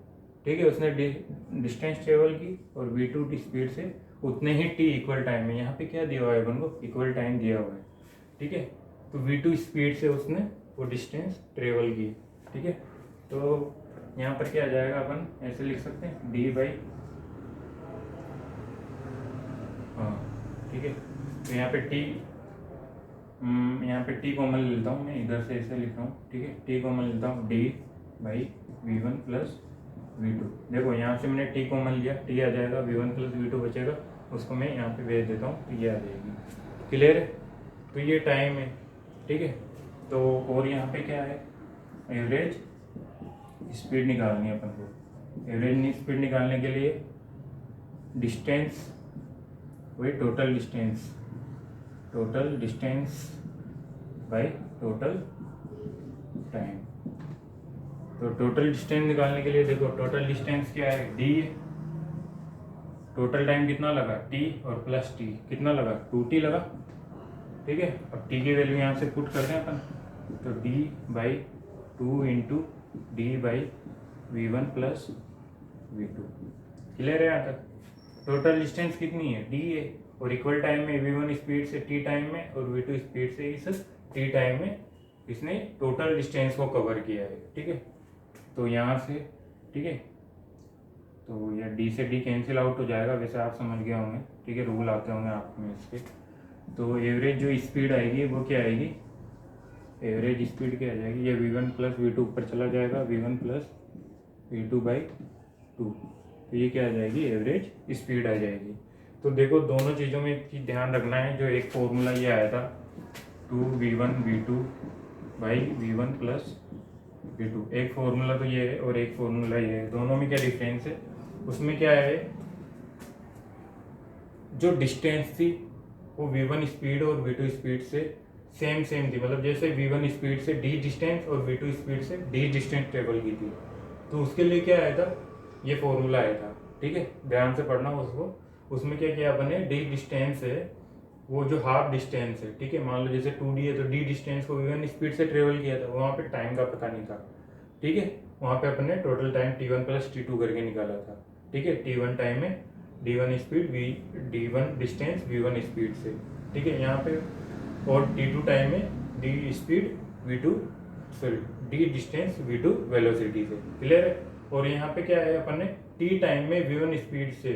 ठीक है, उसने डिस्टेंस ट्रेवल की, और v2 स्पीड से उतने ही t इक्वल टाइम में। यहाँ पे क्या दिया हुआ है अपन को, इक्वल टाइम दिया हुआ है। ठीक है, तो v2 स्पीड से उसने वो डिस्टेंस ट्रेवल की। ठीक है, तो यहाँ पर क्या आ जाएगा, अपन ऐसे लिख सकते हैं d बाई, हाँ ठीक है, तो यहाँ पे t कॉमन लेता हूँ मैं, इधर से ऐसे लिख रहा हूँ। ठीक है, t कॉमन लेता हूँ, d by v1 plus v2। देखो यहाँ से मैंने t कॉमन लिया, t आ जाएगा, v1 प्लस v2 बचेगा, उसको मैं यहाँ पे भेज देता हूँ, तो ये आ जाएगी। क्लियर है? तो ये टाइम है। ठीक है, तो और यहाँ पे क्या है, एवरेज स्पीड निकालनी है अपन को। एवरेज स्पीड निकालने के लिए डिस्टेंस, वही total distance by total time. तो टोटल डिस्टेंस निकालने के लिए देखो, टोटल डिस्टेंस क्या है, d है, टोटल टाइम कितना लगा t, और प्लस t कितना लगा, 2t लगा। ठीक है, अब t की वैल्यू यहाँ से पुट कर दें अपन, तो d by 2 into D by v1 plus v2। Clear है यहाँ तक? टोटल डिस्टेंस कितनी है, d है, और इक्वल टाइम में v1 स्पीड से t टाइम में, और v2 स्पीड से इस t टाइम में इसने टोटल डिस्टेंस को कवर किया है। ठीक है, तो यहाँ से, ठीक है, तो यह d से d कैंसिल आउट हो जाएगा, वैसे आप समझ गए होंगे। ठीक है, रूल आते होंगे आप में इसके। तो एवरेज जो स्पीड आएगी वो क्या आएगी, एवरेज स्पीड क्या आ जाएगी, ये v1 प्लस v2 ऊपर चला जाएगा, v1 प्लस v2 बाई 2, तो ये क्या आ जाएगी, एवरेज स्पीड आ जाएगी। तो देखो दोनों चीज़ों में ध्यान रखना है, जो एक फॉर्मूला ये आया था 2v1 v2 by v1 plus v2, एक फॉर्मूला तो ये है और एक फॉर्मूला ये है। दोनों में क्या डिफरेंस है, उसमें क्या है, जो डिस्टेंस थी वो v1 स्पीड और v2 स्पीड से सेम थी। मतलब जैसे v1 स्पीड से d डिस्टेंस और v2 स्पीड से d डिस्टेंस ट्रेवल की थी, तो उसके लिए क्या आया था, ये फॉर्मूला आया था। ठीक है, ध्यान से पढ़ना उसको। उसमें क्या किया अपने, d डिस्टेंस है वो जो हाफ डिस्टेंस है, ठीक है, मान लो जैसे 2d है, तो d डिस्टेंस को v1 स्पीड से ट्रेवल किया था, वहाँ पे टाइम का पता नहीं था। ठीक है, वहाँ पे अपने total time t1 plus t2 करके निकाला था। ठीक है, t1 टाइम में d1 speed d1 distance v1 speed से। ठीक है, यहाँ पे और t2 टाइम में d speed v2 sorry d distance v2 velocity से। क्लियर है? और यहाँ पे क्या है, अपन ने t टाइम में v1 स्पीड से,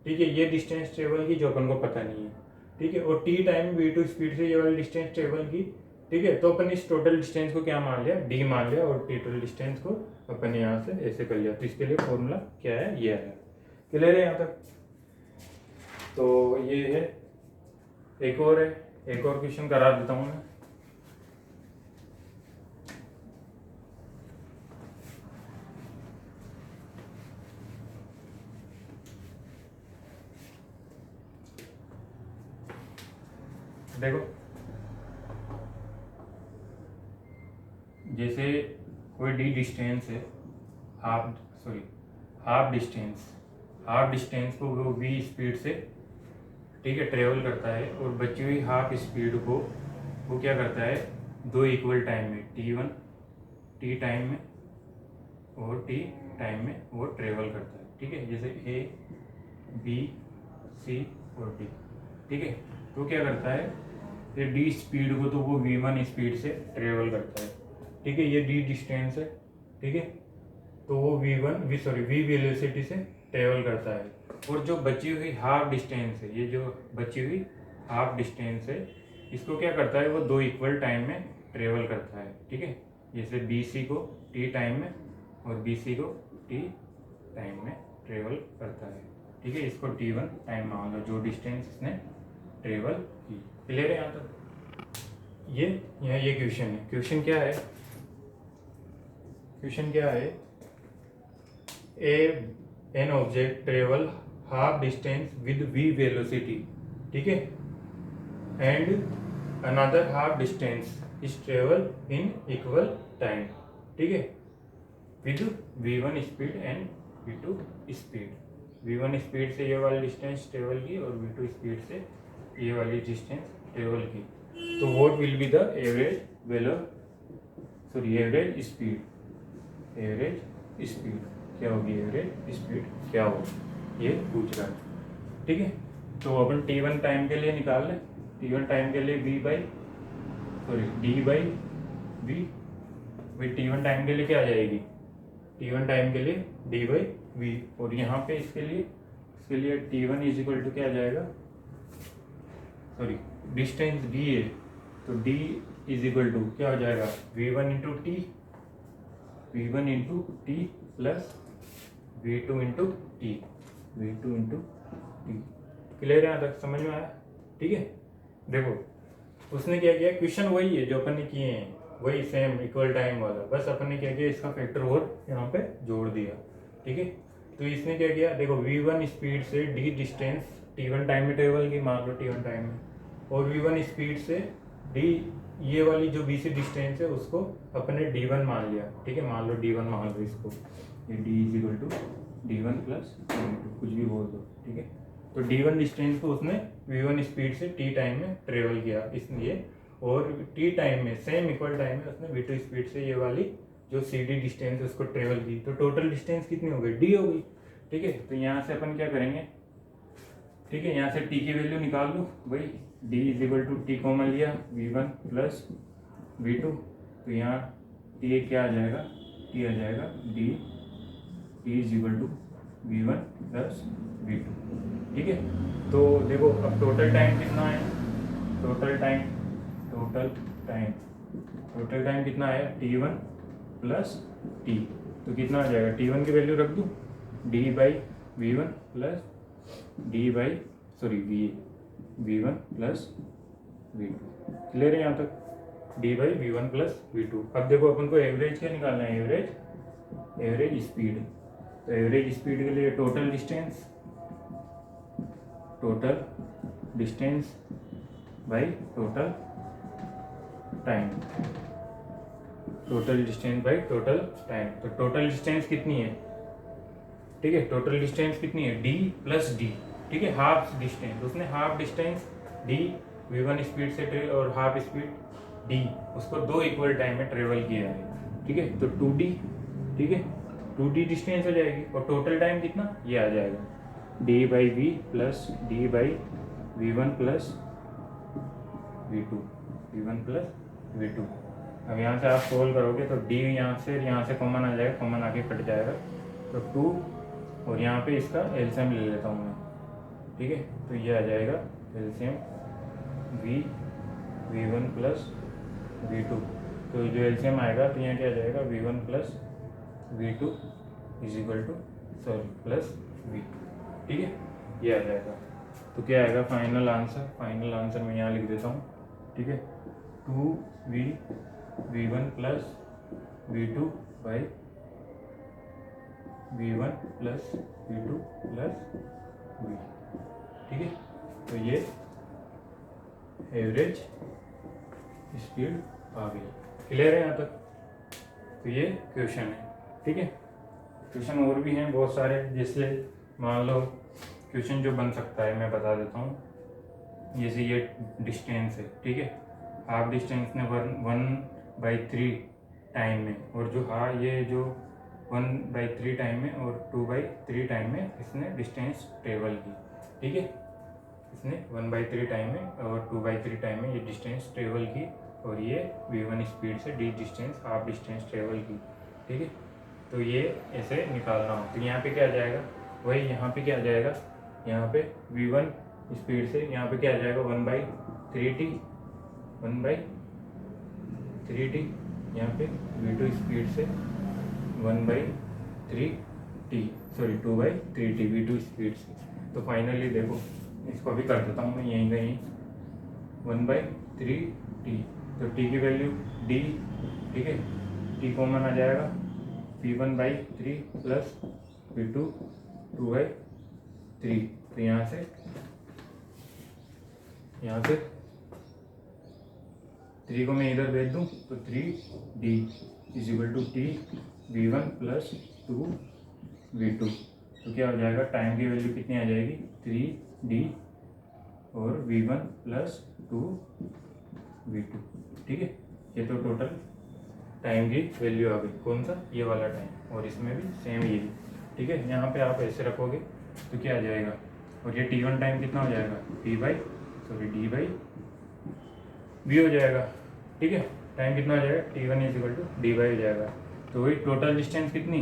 ठीक है, ये डिस्टेंस ट्रेवल की जो अपन को पता नहीं है। ठीक है, और t टाइम v2 स्पीड से ये वाली डिस्टेंस ट्रेवल की। ठीक है, तो अपन इस टोटल डिस्टेंस को क्या मान लिया, d मान लिया, और टोटल डिस्टेंस को अपन यहाँ से ऐसे कर लिया। तो इसके लिए फॉर्मूला क्या है, ये है। क्लियर है यहाँ तक? तो ये है, एक और है, एक और क्वेश्चन करा देता हूँ मैं। देखो जैसे कोई d डिस्टेंस है, हाफ डिस्टेंस को वो v स्पीड से, ठीक है, ट्रेवल करता है, और बची हुई हाफ स्पीड को वो क्या करता है, दो इक्वल टाइम में t टाइम में और t टाइम में वो ट्रेवल करता है। ठीक है, जैसे a b c और d। ठीक है, तो क्या करता है, ये d स्पीड को तो वो v1 स्पीड से ट्रेवल करता है। ठीक है, ये d डिस्टेंस है। ठीक है, तो वो v वेलोसिटी से ट्रेवल करता है, और जो बची हुई हाफ डिस्टेंस है, ये जो बची हुई हाफ डिस्टेंस है, इसको क्या करता है, वो दो इक्वल टाइम में ट्रेवल करता है। ठीक है, जैसे बी सी को टी टाइम में और बी सी को टी टाइम में ट्रेवल करता है, ठीक है। इसको T1 टाइम मान लो, जो डिस्टेंस इसने ट्रेवल की। क्लियर है यहाँ तक? ये क्वेश्चन है। क्वेश्चन क्या है? क्वेश्चन क्या है? An object travel half distance with v velocity, ठीक है, and another half distance is travel in equal time, ठीक है, with v1 speed and v2 speed. v1 speed से ये वाली डिस्टेंस ट्रेवल की और v2 स्पीड से ये वाली डिस्टेंस ट्रेवल की। तो what will be the average speed क्या होगी? एवरेज स्पीड क्या होगी, ये पूछ रहा है, ठीक है। तो अपन T1 टाइम के लिए निकाल लें। T1 टाइम के लिए d by v, T1 time के लिए क्या आ जाएगी? T1 टाइम के लिए d बाई वी, और यहाँ पे इसके लिए T1 इज इक्वल टू क्या आ जाएगा? डिस्टेंस d है, तो d इज इक्वल टू क्या हो जाएगा? v1 into T plus v2 into T. Clear है यहाँ तक? समझ में आया? ठीक है। देखो उसने क्या किया, क्वेश्चन वही है जो अपन ने किए हैं, वही सेम इक्वल टाइम वाला, बस अपन ने क्या किया, इसका फैक्टर और यहाँ पे जोड़ दिया, ठीक है। तो इसने क्या किया, देखो v1 स्पीड से d डिस्टेंस T1 टाइम में ट्रेवल की, मान लो T1 टाइम में, और v1 स्पीड से d ये वाली जो b से डिस्टेंस है उसको अपने d1 मान लिया, ठीक है, मान लो d1 मान लो इसको, ये d is equal to d1 plus कुछ भी बोल दो, ठीक है। तो d1 डिस्टेंस को उसने v1 स्पीड से t टाइम में ट्रेवल किया इसलिए, और t टाइम में सेम इक्वल टाइम में उसने v2 स्पीड से ये वाली जो cd डिस्टेंस है उसको ट्रेवल की। तो टोटल डिस्टेंस कितनी हो गई? d हो गई, ठीक है। तो यहाँ से अपन क्या करेंगे, ठीक है, यहाँ से t की वैल्यू निकाल लो भाई, d is equal to t common लिया v1 प्लस v2, तो यहाँ t क्या आ जाएगा? t आ जाएगा d is equal to v1 plus v2, ठीक है। तो देखो अब टोटल टाइम कितना है? टोटल टाइम कितना है? t1 प्लस t, तो कितना आ जाएगा? t1 की वैल्यू रख दूँ, d by v1 plus v1 plus v2। Clear है यहाँ तक? d by v1 plus v2। अब देखो अपन को एवरेज क्या निकालना है? Average speed. तो एवरेज स्पीड के लिए total distance by total time, तो टोटल डिस्टेंस कितनी है? ठीक है, टोटल डिस्टेंस कितनी है? d प्लस d, ठीक है, हाफ डिस्टेंस, उसने half distance d v1 speed से ट्रेवल और हाफ स्पीड d उसको दो इक्वल टाइम में ट्रेवल किया है, ठीक है। तो 2d, ठीक है, 2d डिस्टेंस हो जाएगी, और टोटल टाइम कितना? ये आ जाएगा d by v plus d by v1 plus v2। अब यहाँ से आप सोल्व करोगे तो d यहाँ से कॉमन आ जाएगा, कॉमन आके कट जाएगा, तो 2, और यहाँ पे इसका एलसीएम ले लेता हूँ मैं, ठीक है। तो ये आ जाएगा एलसीएम v1 प्लस v2, तो जो एलसीएम आएगा तो यहाँ क्या आ जाएगा? v1 plus v2 is equal two plus v, ठीक है, ये आ जाएगा। तो क्या आएगा फाइनल आंसर मैं यहाँ लिख देता हूँ, ठीक है, 2v1 plus v2 by v1 plus v2 plus v, ठीक है। तो ये एवरेज स्पीड आ गई। क्लियर है यहाँ तक? तो ये क्वेश्चन है, ठीक है। क्वेश्चन और भी हैं बहुत सारे, जैसे मान लो क्वेश्चन जो बन सकता है मैं बता देता हूँ। जैसे ये डिस्टेंस है, ठीक है, हाफ डिस्टेंस ने 1/3 टाइम में, और जो ये जो 1/3 टाइम में और 2/3 टाइम में इसने डिस्टेंस ट्रेवल की, ठीक है, इसने 1/3 टाइम में और 2/3 टाइम में ये डिस्टेंस ट्रेवल की, और ये v1 स्पीड से d distance half distance travel की, ठीक है। तो ये ऐसे निकालना हो, तो यहाँ पे क्या आ जाएगा? वही यहाँ पे क्या आ जाएगा? यहाँ पे v1 स्पीड से यहाँ पे क्या आ जाएगा? 1/3t यहाँ पे v2 स्पीड से 1/3t, sorry 2/3t v2 speed से। तो फाइनली देखो इसको भी कर देता हूँ मैं यहीं कहीं 1/3t, तो t की वैल्यू d, ठीक है, t कॉमन आ जाएगा v1/3 प्लस v2 2/3। तो यहाँ से 3 को मैं इधर भेज दूँ तो 3d is equal to T v1 plus 2v2। तो क्या हो जाएगा, टाइम की वैल्यू कितनी आ जाएगी 3d और v1 प्लस 2v2, ठीक है। ये तो टोटल टाइम की वैल्यू आ गई, कौन सा, ये वाला टाइम, और इसमें भी सेम ये, ठीक है। यहाँ पे आप ऐसे रखोगे तो क्या आ जाएगा, और ये t1 टाइम कितना हो जाएगा d हो जाएगा, ठीक है। टाइम कितना हो जाएगा t1 इजिकल टू dy हो जाएगा। तो वही टोटल डिस्टेंस कितनी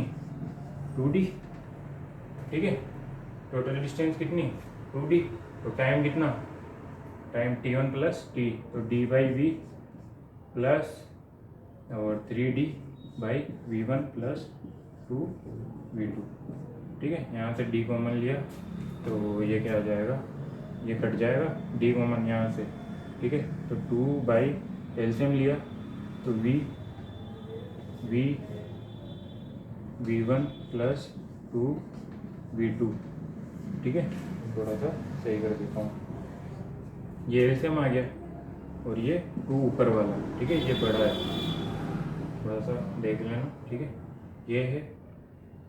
2d, ठीक है। टोटल डिस्टेंस कितनी 2d, तो टाइम कितना, टाइम t1 प्लस t, तो d/v प्लस और 3d by v1 plus 2v2, ठीक है। यहाँ से d कॉमन लिया तो ये क्या आ जाएगा, ये कट जाएगा d कॉमन यहाँ से, ठीक है। तो 2 एलसीएम लिया तो v1 प्लस 2v2, ठीक है। थोड़ा सा सही कर देता हूँ, ये एलसीएम आ गया और ये 2 ऊपर वाला, ठीक है, ये बड़ा है, थोड़ा सा देख लेना, ठीक है। ये है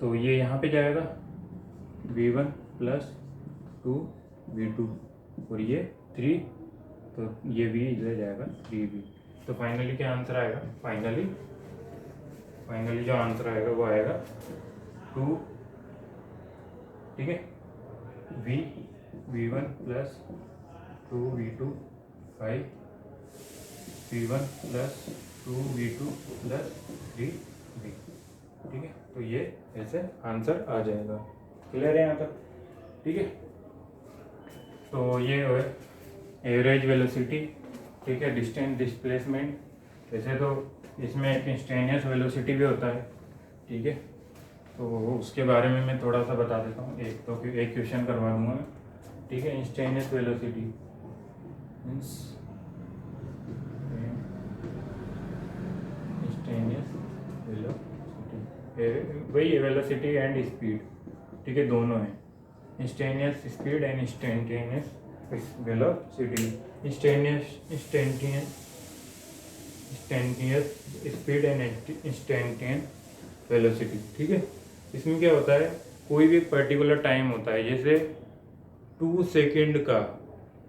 तो ये यहाँ पे जाएगा v1 प्लस 2v2 और ये 3, तो ये v इधर जाएगा 3v। तो फाइनली क्या आंसर आएगा, फाइनली जो आंसर आएगा वो आएगा 2, ठीक है, v1 plus 2v2 by v1 plus 2v2 plus 3v, ठीक है। तो ये ऐसे आंसर आ जाएगा, क्लियर है यहाँ तक, ठीक है। तो ये है एवरेज वेलोसिटी, ठीक है, डिस्टेंस डिस्प्लेसमेंट। वैसे तो इसमें एक इंस्टेनियस वेलोसिटी भी होता है, ठीक है। तो उसके बारे में मैं थोड़ा सा बता देता हूँ, एक क्वेश्चन करवा दूँगा मैं, ठीक है। Instantaneous velocity means instantaneous velocity, वही वेलोसिटी एंड स्पीड, ठीक है, दोनों हैं, instantaneous speed and instantaneous velocity. Instantaneous speed and instantaneous velocity, ठीक है। इसमें क्या होता है, कोई भी पर्टिकुलर टाइम होता है, जैसे 2 सेकेंड का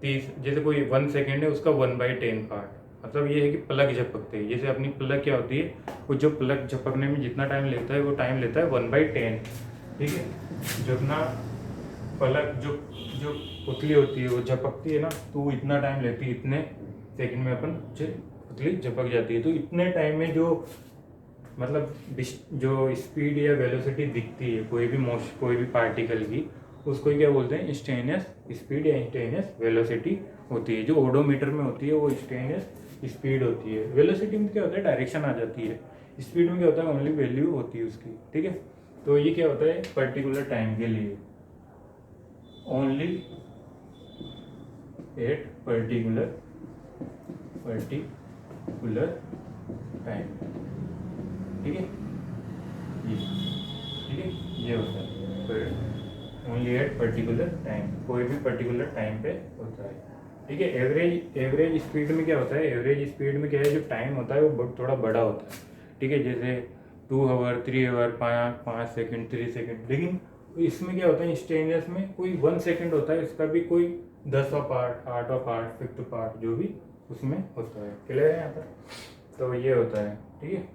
30, जैसे कोई 1 सेकेंड है उसका 1/10 पार्ट, मतलब ये है कि पलक झपकते हैं, जैसे अपनी पलक क्या होती है, वो जो पलक झपकने में जितना टाइम लेता है वो टाइम लेता है 1/10, ठीक है। जो अपना पलक जो पुतली होती है वो झपकती है ना, तो वो इतना टाइम लेती है, इतने सेकंड में अपन पुतली झपक जाती है। तो इतने टाइम में जो मतलब जो स्पीड या वेलोसिटी दिखती है कोई भी पार्टिकल की, उसको क्या बोलते हैं, इंस्टेनियस स्पीड या इंस्टेनियस वेलोसिटी होती है। जो ओडोमीटर में होती है वो इंस्टेनियस स्पीड होती है। वेलोसिटी में क्या होता है, डायरेक्शन आ जाती है। स्पीड में क्या होता है, ओनली वैल्यू होती है उसकी, ठीक है। तो ये क्या होता है, पर्टिकुलर टाइम के लिए, ओनली एट पर्टिकुलर टाइम, ठीक है, ये होता है ओनली एट पर्टिकुलर टाइम, कोई भी पर्टिकुलर टाइम पे होता है, ठीक है। एवरेज स्पीड में क्या होता है, एवरेज स्पीड में क्या है, जो टाइम होता है वो थोड़ा बड़ा होता है, ठीक है। जैसे 2 आवर 3 आवर 5 सेकेंड 3 सेकेंड। लेकिन इसमें क्या होता है, इंस्टेनियस में कोई 1 सेकेंड होता है, इसका भी कोई 10वां पार्ट 8वां पार्ट 5th पार्ट जो भी उसमें होता है, क्लियर है यहाँ पर। तो ये होता है, ठीक है।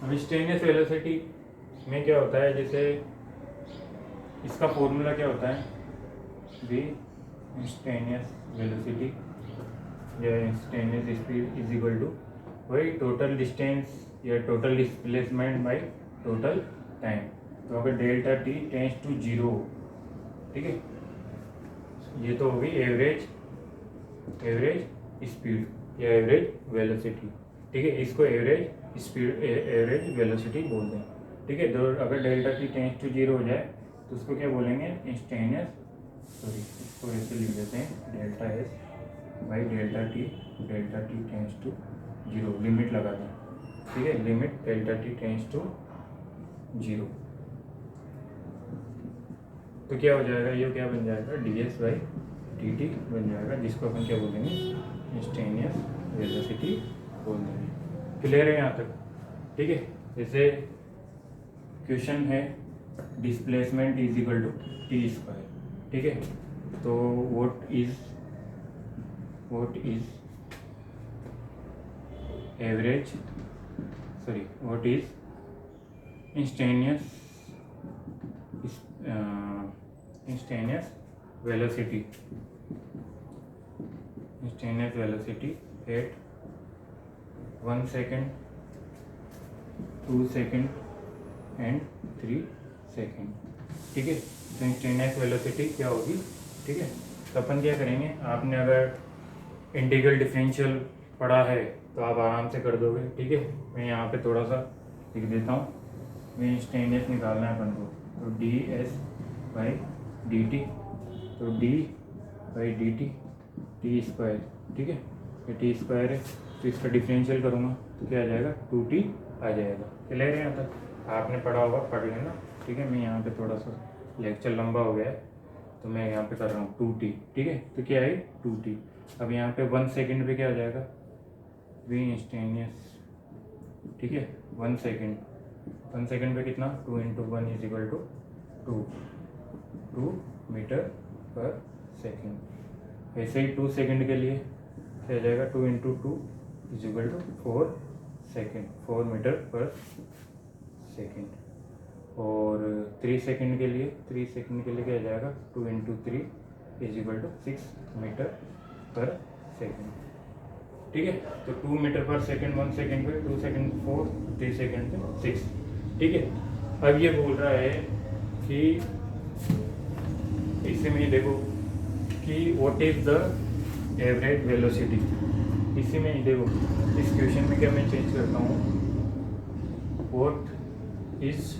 अब इंस्टेनियस वेलोसिटी में क्या होता है, जैसे इसका फॉर्मूला क्या होता है, वी इंस्टेनियस वेलोसिटी या instantaneous speed is equal to वही टोटल डिस्टेंस या total displacement by total time. तो अगर डेल्टा टी टेंस टू 0, ठीक है, ये तो होगी एवरेज स्पीड, या एवरेज वेलोसिटी, ठीक है। इसको एवरेज स्पीड एवरेज वेलोसिटी बोलते हैं, ठीक है। तो अगर डेल्टा टी टेंस टू 0 हो जाए तो उसको क्या बोलेंगे, इंस्टेनियस, सॉरी इसको ऐसे लिख देते हैं, delta s by delta t tends to 0, limit लगा दें, ठीक है। Limit delta t tends to 0, तो क्या हो जाएगा, ये क्या बन जाएगा, d s by d t बन जाएगा, जिसको अपन क्या बोलेंगे, इंस्टेनियस वेलोसिटी बोल देंगे। क्लियर है यहाँ तक, ठीक है। जैसे क्वेश्चन है displacement is equal to t square, ठीक है। तो what is average, sorry what is instantaneous velocity at 1 second, 2 second and 3 second, ठीक है। तो इंस्टेनियस वेलोसिटी क्या होगी, ठीक है। तो अपन क्या करेंगे, आपने अगर इंटीग्रल डिफरेंशियल पढ़ा है तो आप आराम से कर दोगे, ठीक है। मैं यहाँ पे थोड़ा सा लिख देता हूँ, मैं इंस्टेनियस निकालना है अपन को, तो d s by d t, तो d by d t t square, ठीक है। ये टी स्क्वायर है, तो इसका डिफरेंशियल करूँगा तो क्या आ जाएगा, 2t आ जाएगा। क्लियर है, यहाँ तक आपने पढ़ा होगा, पढ़ लेना, ठीक है। मैं यहाँ पे थोड़ा सा लेक्चर लंबा हो गया है तो मैं यहाँ पे कर रहा हूँ 2t, ठीक है। तो क्या है 2t, अब यहाँ पे 1 सेकेंड पे क्या आ जाएगा, वी इंस्टेनियस, ठीक है। 1 सेकेंड पे कितना, 2 × 1 इज इक्वल टू 2 मीटर पर सेकेंड। ऐसे ही 2 सेकेंड के लिए क्या आ जाएगा, 2 × 2 is equal to 4 second, 4 meter पर सेकेंड। और 3 सेकेंड के लिए क्या आ जाएगा, 2 × 3 इज इक्वल टू 6 मीटर पर सेकेंड, ठीक है। तो 2 मीटर पर सेकेंड 1 सेकेंड पे, 2 सेकेंड 4, 3 सेकेंड पे 6, ठीक है। अब ये बोल रहा है कि इसी में ही देखो कि what is the average velocity, इसी में ही देखो, इस क्वेश्चन में क्या मैं चेंज करता हूँ, what is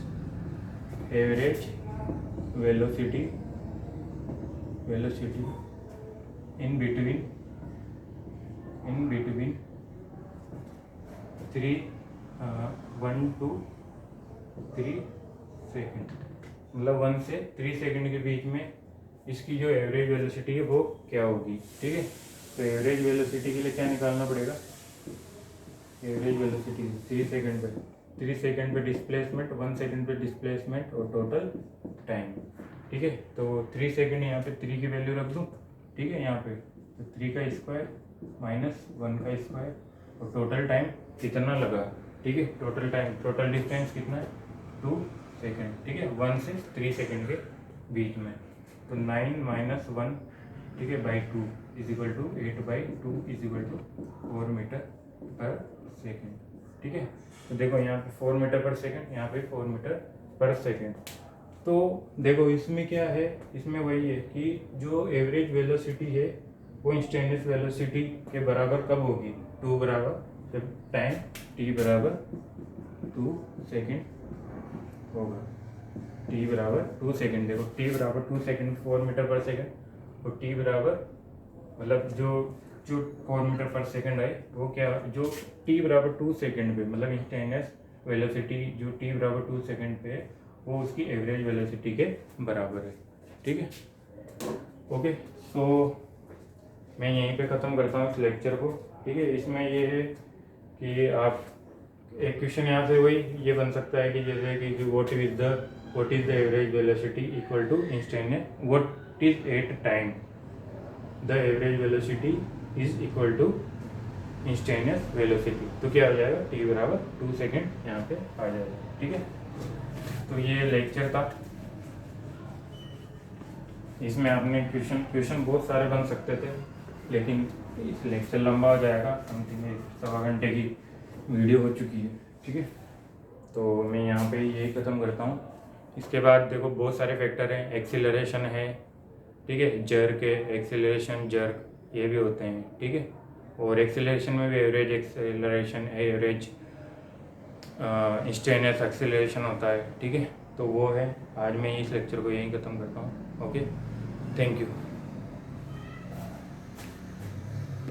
average velocity in between 1 to 3 second, मतलब 1 से 3 सेकेंड के बीच में इसकी जो एवरेज वेलोसिटी है वो क्या होगी, ठीक है। तो एवरेज वेलोसिटी के लिए क्या निकालना पड़ेगा, एवरेज वेलोसिटी 3 सेकेंड पे डिस्प्लेसमेंट, 1 सेकेंड पे डिस्प्लेसमेंट और टोटल टाइम, ठीक है। तो 3 सेकेंड यहाँ पे 3 की वैल्यू रख दूँ, ठीक है। यहाँ पे तो 3 का स्क्वायर माइनस 1 का स्क्वायर और टोटल टाइम कितना लगा, ठीक है। टोटल टाइम, टोटल डिस्टेंस कितना है, 2 सेकेंड, ठीक है। 1 से 3 सेकेंड के बीच में, तो 9 - 1, ठीक है, by 2 is equal to 8/2 is equal to 4 meter पर सेकेंड, ठीक है। तो देखो यहाँ पे 4 मीटर पर सेकेंड, यहाँ पे 4 मीटर पर सेकेंड। तो देखो इसमें क्या है, इसमें वही है कि जो एवरेज वेलोसिटी है वो इंस्टेंटेनियस वेलोसिटी के बराबर कब होगी, 2 बराबर, जब टाइम t बराबर 2 सेकेंड होगा, t बराबर 2 सेकेंड। देखो t बराबर 2 सेकेंड 4 मीटर पर सेकेंड, और t बराबर मतलब जो 4 मीटर पर सेकेंड है वो क्या, जो t बराबर 2 सेकेंड पे, मतलब इंस्टेंटेनियस वेलोसिटी जो t बराबर 2 सेकेंड पे है वो उसकी एवरेज वेलोसिटी के बराबर है, ठीक है। ओके, सो मैं यहीं पे ख़त्म करता हूँ इस लेक्चर को, ठीक है। इसमें ये है कि आप एक क्वेश्चन यहाँ से वही ये बन सकता है कि जैसे कि what is the average velocity equal to instantaneous, what is at time the average velocity is equal to instantaneous velocity, तो क्या हो जाएगा, t बराबर 2 सेकेंड यहाँ पे आ जाएगा, ठीक है। तो ये लेक्चर था, इसमें आपने क्वेश्चन बहुत सारे बन सकते थे, लेकिन इस लेक्चर लंबा हो जाएगा, समथिंग 1.25 घंटे की वीडियो हो चुकी है, ठीक है। तो मैं यहाँ पे यही ख़त्म करता हूँ। इसके बाद देखो बहुत सारे फैक्टर हैं, एक्सीलरेशन है, ठीक है, जर्क है, एक्सीलरेशन जर्क ये भी होते हैं, ठीक है। और एक्सेलरेशन में भी average acceleration, average instantaneous acceleration होता है, ठीक है। तो वो है। आज मैं इस लेक्चर को यहीं ख़त्म करता हूँ। Okay, thank you.